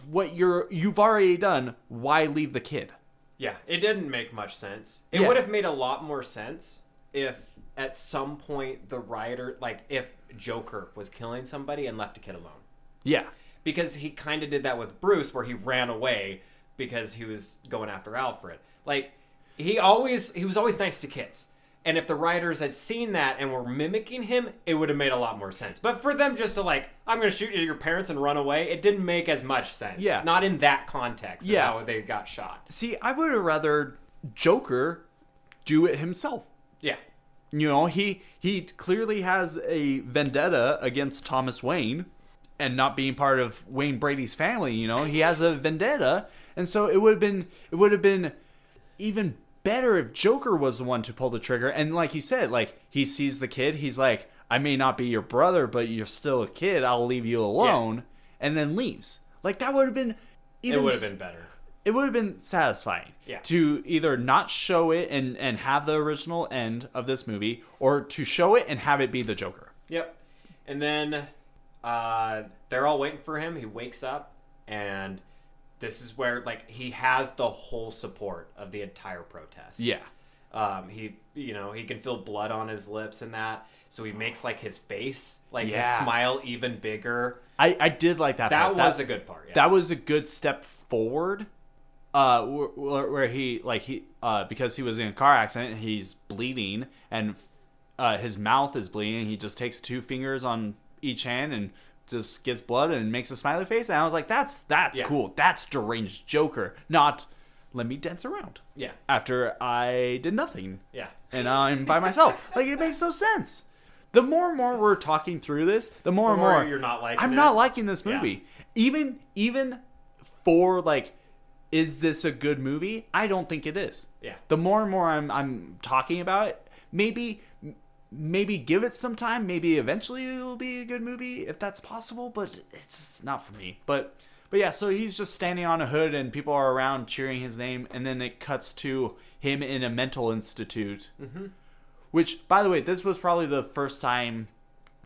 what you've already done, why leave the kid? Yeah, it didn't make much sense. It would have made a lot more sense if at some point the rioter, like if Joker was killing somebody and left a kid alone. Yeah. Because he kind of did that with Bruce, where he ran away because he was going after Alfred. Like, he was always nice to kids. And if the writers had seen that and were mimicking him, it would have made a lot more sense. But for them just to like, I'm going to shoot your parents and run away, it didn't make as much sense. Yeah. Not in that context of how they got shot. See, I would have rather Joker do it himself. Yeah. You know, he clearly has a vendetta against Thomas Wayne, and not being part of Wayne Brady's family, you know, he has a vendetta, and so it would have been even better if Joker was the one to pull the trigger. And like you said, like he sees the kid, he's like, I may not be your brother, but you're still a kid. I'll leave you alone, and then leaves. Like that would have been even. It would have been better. It would have been satisfying to either not show it and have the original end of this movie, or to show it and have it be the Joker. Yep. And then they're all waiting for him. He wakes up, and this is where like he has the whole support of the entire protest. Yeah. He can feel blood on his lips and that, so he makes like his face, like his Yeah. smile even bigger. I did like that. That part. was a good part. Yeah. That was a good step forward. Where he because he was in a car accident, he's bleeding and his mouth is bleeding. He just takes 2 fingers on each hand and just gets blood and makes a smiley face. And I was like, that's cool. That's deranged Joker, not let me dance around. Yeah. After I did nothing. Yeah. And I'm by myself. Like, it makes no sense. The more and more we're talking through this, the more and more you're not liking I'm not liking this movie. Even for like, is this a good movie? I don't think it is. Yeah. The more and more I'm talking about it, maybe give it some time. Maybe eventually it will be a good movie if that's possible. But it's not for me. But yeah. So he's just standing on a hood and people are around cheering his name, and then it cuts to him in a mental institute. Mm-hmm. Which, by the way, this was probably the first time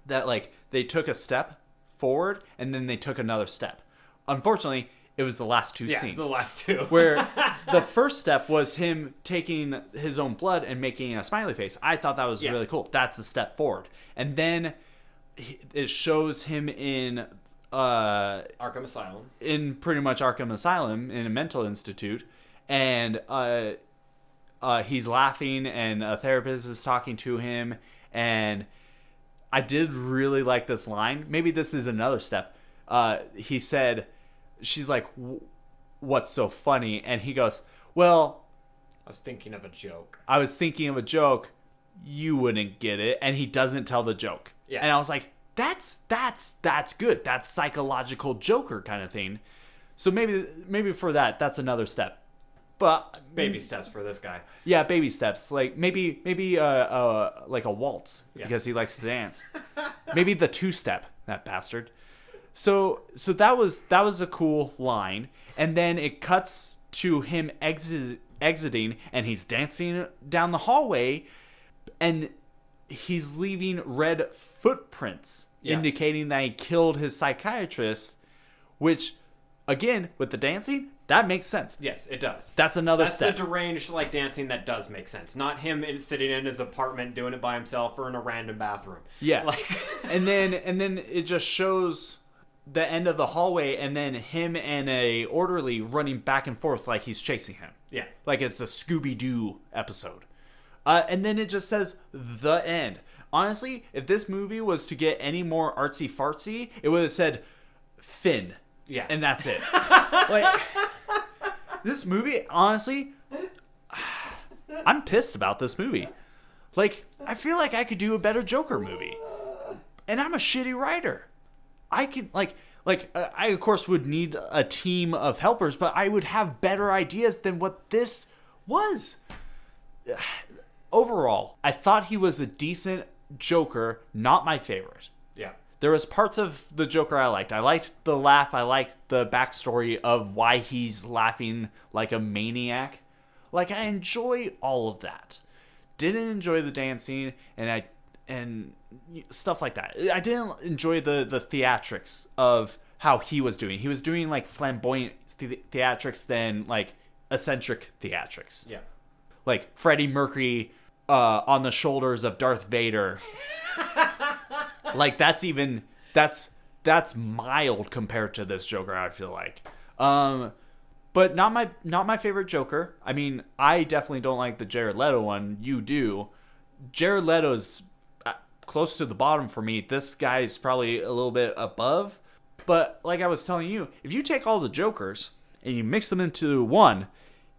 that like they took a step forward and then they took another step. Unfortunately, it was the last 2 scenes. Yeah, the last 2. Where the first step was him taking his own blood and making a smiley face. I thought that was really cool. That's a step forward. And then it shows him in Arkham Asylum. In pretty much Arkham Asylum, in a mental institute. And he's laughing and a therapist is talking to him. And I did really like this line. Maybe this is another step. He said... She's like, what's so funny? And he goes, well... I was thinking of a joke. I was thinking of a joke. You wouldn't get it. And he doesn't tell the joke. Yeah. And I was like, that's good. That's psychological Joker kind of thing. So maybe for that's another step. But... Baby steps for this guy. Yeah, baby steps. Like, maybe like a waltz. Because he likes to dance. Maybe the 2-step, that bastard. So that was a cool line, and then it cuts to him exiting, and he's dancing down the hallway, and he's leaving red footprints, indicating that he killed his psychiatrist. Which, again, with the dancing, that makes sense. Yes, it does. That's another step. That's the deranged like dancing that does make sense. Not him sitting in his apartment doing it by himself or in a random bathroom. Yeah, like and then it just shows the end of the hallway, and then him and a orderly running back and forth like he's chasing him. Yeah. Like it's a Scooby-Doo episode. And then it just says, the end. Honestly, if this movie was to get any more artsy-fartsy, it would have said, Finn. Yeah. And that's it. Like, this movie, honestly, I'm pissed about this movie. Like, I feel like I could do a better Joker movie. And I'm a shitty writer. I can, I of course would need a team of helpers, but I would have better ideas than what this was. Overall, I thought he was a decent Joker, not my favorite. Yeah. There was parts of the Joker I liked. I liked the laugh. I liked the backstory of why he's laughing like a maniac. Like, I enjoy all of that. Didn't enjoy the dancing and stuff like that. I didn't enjoy the theatrics of how he was doing. He was doing like flamboyant theatrics than like eccentric theatrics. Yeah. Like Freddie Mercury on the shoulders of Darth Vader. Like that's mild compared to this Joker, I feel like. But not my favorite Joker. I mean, I definitely don't like the Jared Leto one. You do. Jared Leto's close to the bottom for me. This guy's probably a little bit above. But like I was telling you, if you take all the Jokers and you mix them into one,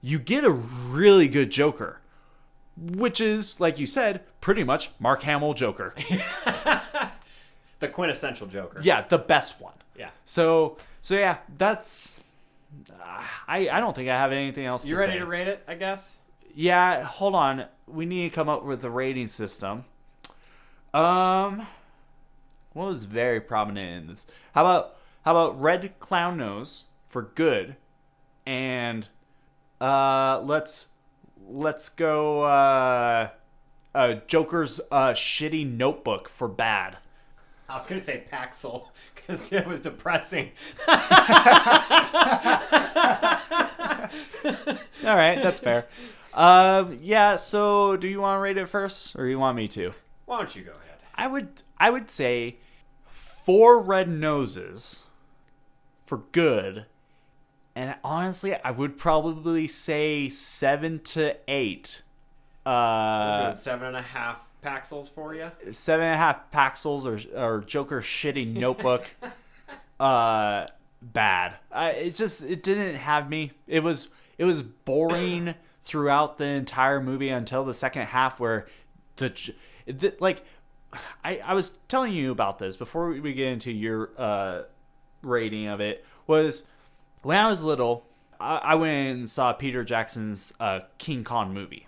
you get a really good Joker. Which is, like you said, pretty much Mark Hamill Joker. The quintessential Joker. Yeah, the best one. Yeah. So yeah, that's. I don't think I have anything else You to say. ready to rate it, I guess? Yeah, hold on. We need to come up with a rating system. What was very prominent in this? How about red clown nose for good, and let's go Joker's shitty notebook for bad. I was gonna say Paxil because it was depressing. All right, that's fair. Yeah. So, do you want to rate it first, or you want me to? Why don't you go ahead? I would say 4 red noses for good, and honestly, I would probably say 7 to 8. We're doing 7.5 Paxils for you. 7.5 Paxils or Joker shitty notebook. Bad. It didn't have me. It was boring throughout the entire movie until the second half, where I was telling you about this before we get into your rating of it. Was when I was little, I went and saw Peter Jackson's King Kong movie,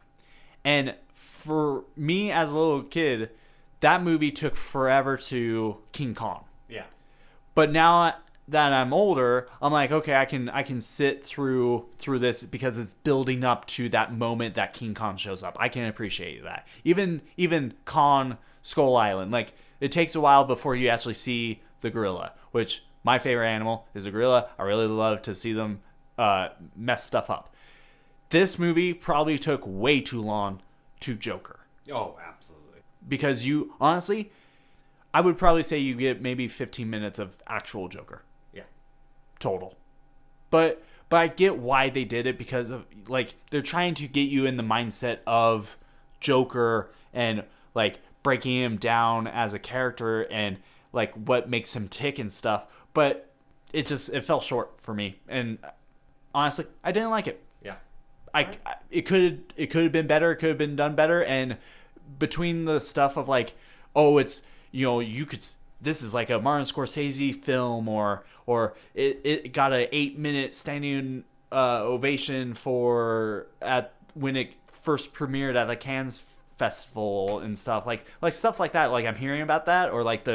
and for me as a little kid, that movie took forever to King Kong. Yeah. But now that I'm older, I'm like, okay, I can sit through this because it's building up to that moment that King Kong shows up. I can appreciate that. Even Kong Skull Island, like, it takes a while before you actually see the gorilla, which my favorite animal is a gorilla. I really love to see them mess stuff up. This movie probably took way too long to Joker. Oh, absolutely. Because you, honestly, I would probably say you get maybe 15 minutes of actual Joker. Yeah. Total. But I get why they did it, because of, like, they're trying to get you in the mindset of Joker and, like, breaking him down as a character and, like, what makes him tick and stuff. But it fell short for me. And honestly, I didn't like it. Yeah. It could have been better. It could have been done better. And between the stuff of, like, oh, it's, this is like a Martin Scorsese film, or it got a 8-minute standing ovation when it first premiered at the Cannes Festival and stuff, like stuff like that. Like, I'm hearing about that, or like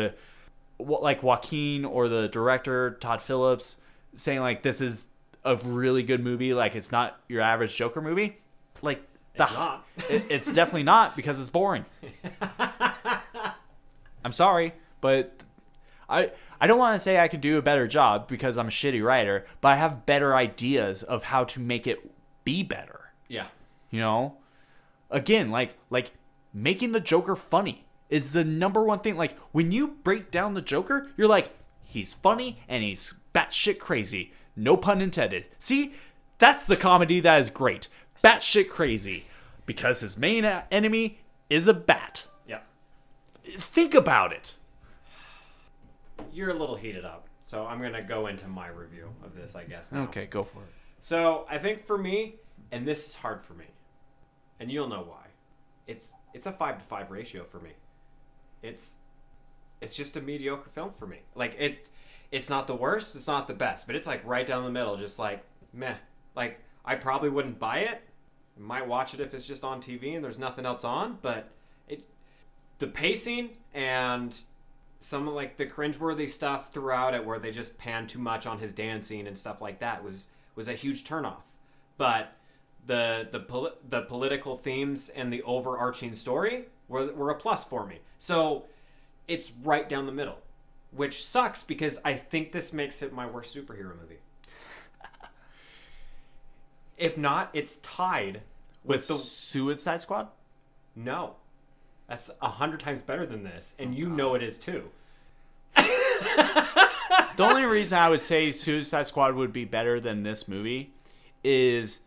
Joaquin or the director Todd Phillips saying, like, this is a really good movie. Like, it's not your average Joker movie. Like, it's not. It's definitely not, because it's boring. I'm sorry, but I don't want to say I could do a better job because I'm a shitty writer, but I have better ideas of how to make it be better. Yeah. Again, like making the Joker funny is the number one thing. Like, when you break down the Joker, you're like, he's funny and he's batshit crazy. No pun intended. See, that's the comedy that is great. Batshit crazy, because his main enemy is a bat. Yeah. Think about it. You're a little heated up, so I'm gonna go into my review of this, I guess. Now. Okay, go for it. So I think for me, and this is hard for me, and you'll know why. It's a 5-to-5 ratio for me. It's just a mediocre film for me. Like, it's not the worst, it's not the best, but it's like right down the middle, just like meh. Like, I probably wouldn't buy it. I might watch it if it's just on TV and there's nothing else on, but the pacing and some of, like, the cringeworthy stuff throughout it, where they just pan too much on his dancing and stuff like that, was a huge turnoff. But the political themes and the overarching story were a plus for me. So it's right down the middle, which sucks because I think this makes it my worst superhero movie. If not, it's tied with the Suicide Squad. No, that's 100 times better than this, and you know it is too. The only reason I would say Suicide Squad would be better than this movie is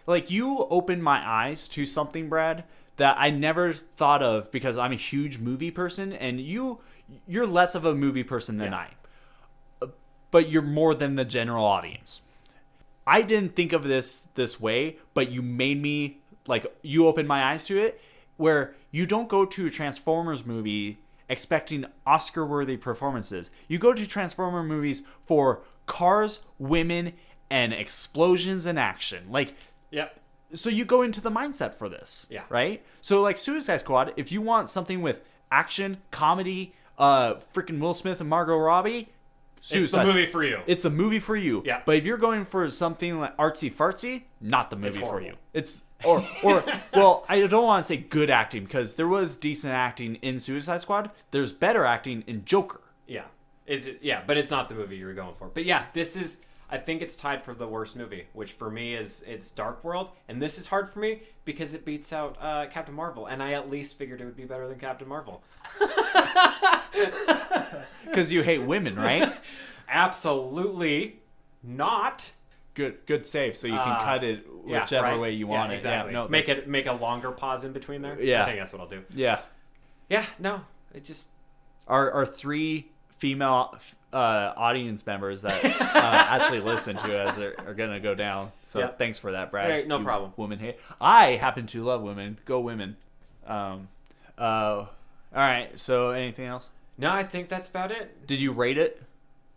like, you opened my eyes to something, Brad, that I never thought of, because I'm a huge movie person, and you're less of a movie person than I. But you're more than the general audience. I didn't think of this way, but you made me, like, you opened my eyes to it, where you don't go to a Transformers movie expecting Oscar-worthy performances. You go to Transformer movies for cars, women, and explosions and action. Like, Yep. so you go into the mindset for this. Yeah. Right? So, like, Suicide Squad, if you want something with action, comedy, freaking Will Smith and Margot Robbie, It's the movie for you. It's the movie for you. Yeah. But if you're going for something like artsy fartsy, not the movie for horrible. you. It's or well, I don't want to say good acting because there was decent acting in Suicide Squad. There's better acting in Joker. Yeah. Is it? Yeah, but it's not the movie you were going for. But yeah, this is. I think it's tied for the worst movie, which for me is it's Dark World, and this is hard for me because it beats out Captain Marvel, and I at least figured it would be better than Captain Marvel. Because you hate women, right? Absolutely not. Good save. So you can cut it Yeah, whichever right? way you want yeah, it. exactly. Yeah, no, make a longer pause in between there. Yeah. I think that's what I'll do. Yeah. Yeah, no, it just Our three female audience members that actually listen to us are going to go down. So Yep. thanks for that, Brad. Hey, no You problem. Woman hate. I happen to love women. Go women. All right. So anything else? no. I think that's about it. Did you rate it?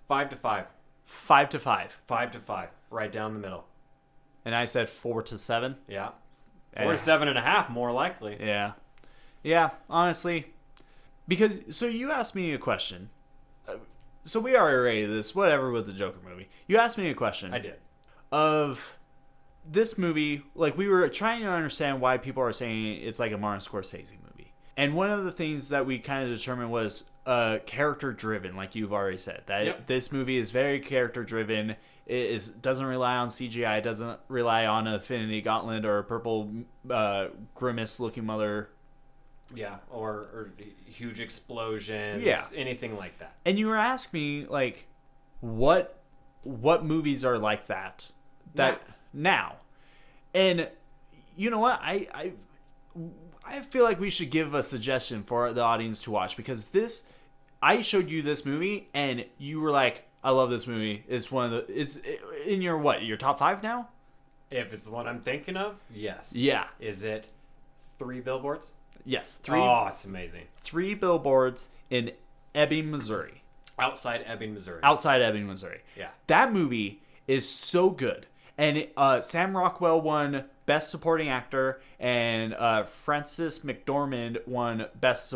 5 to 5. 5 to 5. 5 to 5. Right down the middle. And I said 4 to 7. Yeah. 4 to 7.5, more likely. Yeah. Yeah, honestly. Because, so you asked me a question. So we already rated this, whatever, with the Joker movie. You asked me a question. I did. Of this movie, like, we were trying to understand why people are saying it's like a Martin Scorsese movie. And one of the things that we kind of determined was character driven, like you've already said. That This movie is very character driven. It doesn't rely on CGI. It doesn't rely on Infinity Gauntlet or purple grimace looking mother. Yeah, or huge explosions. Yeah. Anything like that. And you were asking me, like, what movies are like that now. And you know what? I feel like we should give a suggestion for the audience to watch, because I showed you this movie and you were like, I love this movie. It's in your top 5 now? If it's the one I'm thinking of, yes. Yeah. Is it 3 Billboards? Yes. Oh, it's amazing. 3 billboards in Ebbing, Missouri. Outside Ebbing, Missouri. Outside Ebbing, Missouri. Yeah. That movie is so good. And Sam Rockwell won Best Supporting Actor, and Frances McDormand won Best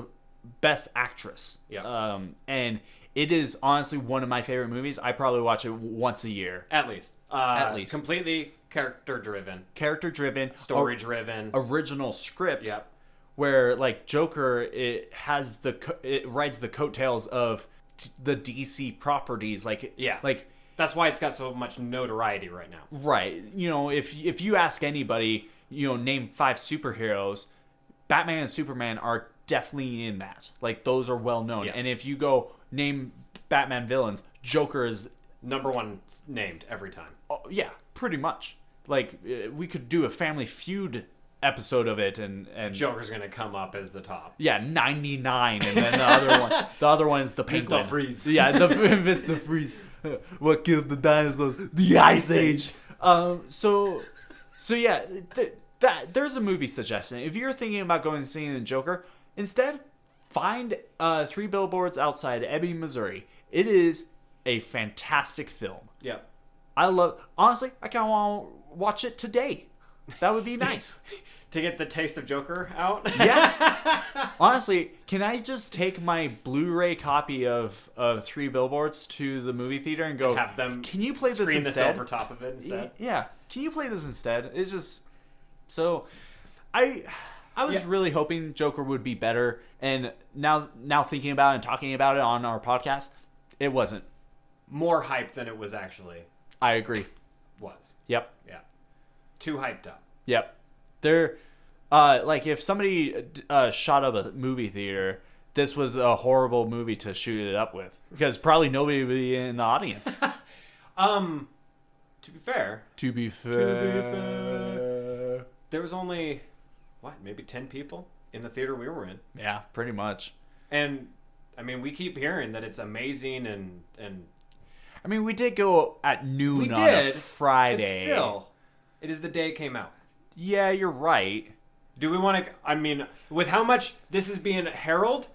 Actress. Yeah. And it is honestly one of my favorite movies. I probably watch it once a year. At least. At least. Completely character-driven. Character-driven. Story-driven. Original script. Yep. Where, like, Joker, it rides the coattails of the DC properties. Like, Yeah. Like, that's why it's got so much notoriety right now. right. You know, if you ask anybody, name 5 superheroes, Batman and Superman are definitely in that. Like, those are well known. Yeah. And if you go name Batman villains, Joker is Number 1 named every time. yeah, pretty much. Like, we could do a Family Feud episode of it, and Joker's gonna come up as the top. yeah, 99, and then the other one is the Penguin. Mr. Freeze. Yeah, the Mr. Freeze. What killed the dinosaurs? The Ice Age. So yeah, there's a movie suggestion. If you're thinking about going and seeing the Joker, instead find 3 Billboards Outside Ebbing, Missouri. It is a fantastic film. Yep. Honestly, I kind of want to watch it today. That would be nice. To get the taste of Joker out? Yeah. Honestly, can I just take my Blu-ray copy of 3 Billboards to the movie theater and go, Have them can you play this screen instead? the silver top of it instead? Yeah. Can you play this instead? It's just... So, I was really hoping Joker would be better, and now thinking about it and talking about it on our podcast, it wasn't. More hype than it was actually I agree. was. Yep. Yeah. Too hyped up. Yep. They're like, if somebody shot up a movie theater, this was a horrible movie to shoot it up with, because probably nobody would be in the audience. To be fair, there was only maybe 10 people in the theater we were in. Yeah, pretty much. And I mean, we keep hearing that it's amazing and I mean, we did go at noon we on did, a Friday. But still, it is the day it came out. Yeah, you're right. Do we want to? I mean, with how much this is being heralded,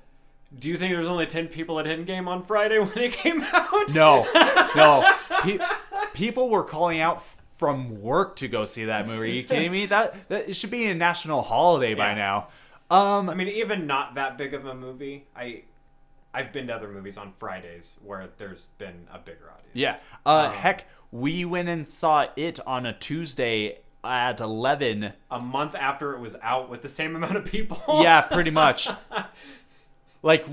Do you think there's only 10 people at Endgame on Friday when it came out? No, no. People were calling out from work to go see that movie. Are you kidding me? That it should be a national holiday by now. I mean, even not that big of a movie. I've been to other movies on Fridays where there's been a bigger audience. Yeah. Heck, we went and saw it on a Tuesday at 11. A month after it was out with the same amount of people. Yeah, pretty much. Like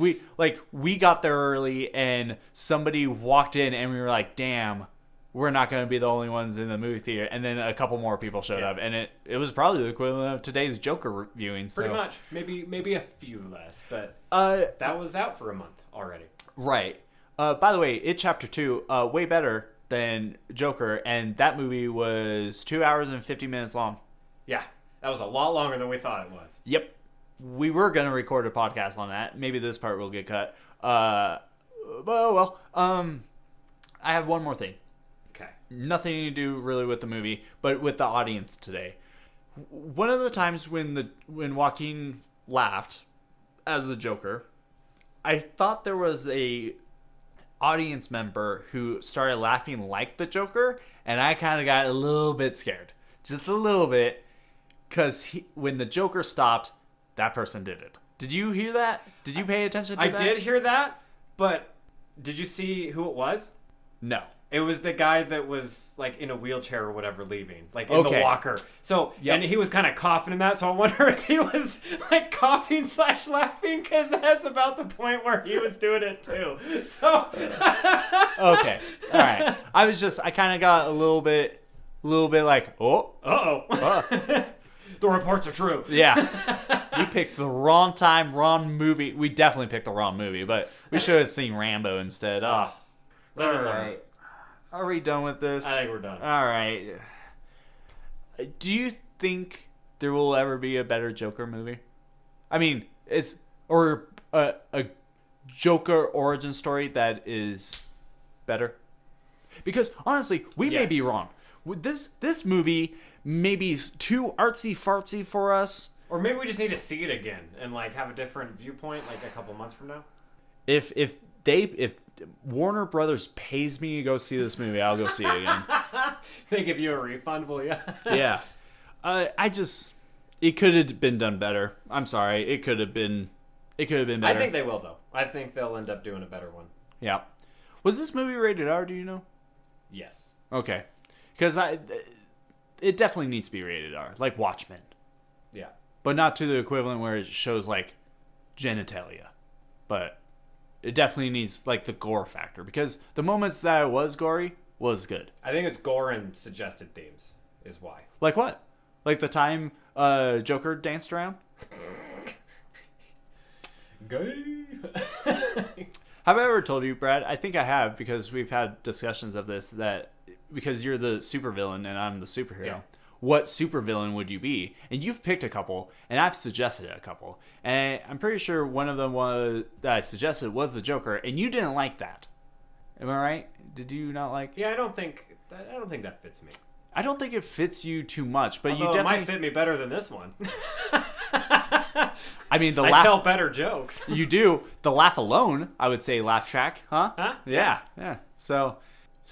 we got there early and somebody walked in and we were like, damn, we're not going to be the only ones in the movie theater. And then a couple more people showed up, and it was probably the equivalent of today's Joker viewing. So. Pretty much. Maybe a few less, but that was out for a month already. Right. By the way, It Chapter 2, way better than Joker, and that movie was 2 hours and 50 minutes long. Yeah, that was a lot longer than we thought it was. Yep. We were going to record a podcast on that. Maybe this part will get cut. But, well, I have one more thing. Okay. Nothing to do really with the movie, but with the audience today. One of the times when Joaquin laughed as the Joker, I thought there was a audience member who started laughing like the Joker, and I kind of got a little bit scared. Just a little bit. Because when the Joker stopped, that person did it. Did you hear that? Did you pay attention to that? I did hear that, but did you see who it was? No. It was the guy that was like in a wheelchair or whatever leaving, like in the walker. So, and he was kind of coughing in that, so I wonder if he was like coughing / laughing, because that's about the point where he was doing it too. So. Okay. All right. I kind of got a little bit like, oh. Uh-oh. The reports are true. Yeah. We picked the wrong time, wrong movie. We definitely picked the wrong movie, but we should have seen Rambo instead. Oh. All right. Are we done with this? I think we're done. All right. Do you think there will ever be a better Joker movie? I mean, or a Joker origin story that is better? Because honestly, we may be wrong. This movie may be too artsy fartsy for us. Or maybe we just need to see it again and like have a different viewpoint like a couple months from now. If Warner Brothers pays me to go see this movie, I'll go see it again. They give you a refund, will you? Yeah. It could have been done better. I'm sorry. It could have been better. I think they will, though. I think they'll end up doing a better one. Yeah. Was this movie rated R, do you know? Yes. Okay. Because it definitely needs to be rated R, like Watchmen. Yeah. But not to the equivalent where it shows, like, genitalia. But it definitely needs, like, the gore factor. Because the moments that it was gory was good. I think it's gore and suggested themes is why. Like what? Like the time Joker danced around? Gay. Have I ever told you, Brad? I think I have, because we've had discussions of this, that because you're the supervillain and I'm the superhero. Yeah. What supervillain would you be? And you've picked a couple, and I've suggested a couple. And I'm pretty sure one of them that I suggested was the Joker, and you didn't like that. Am I right? Did you not like? Yeah, I don't think that fits me. I don't think it fits you too much, but although you definitely it might fit me better than this one. I mean, I tell better jokes. You do. The laugh alone, I would say laugh track, huh? Huh? Yeah. So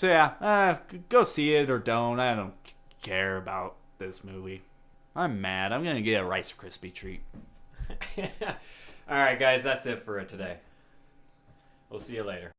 yeah, go see it or don't. I don't care about this movie. I'm mad. I'm gonna get a Rice Krispie treat. All right, guys, that's it for today. We'll see you later.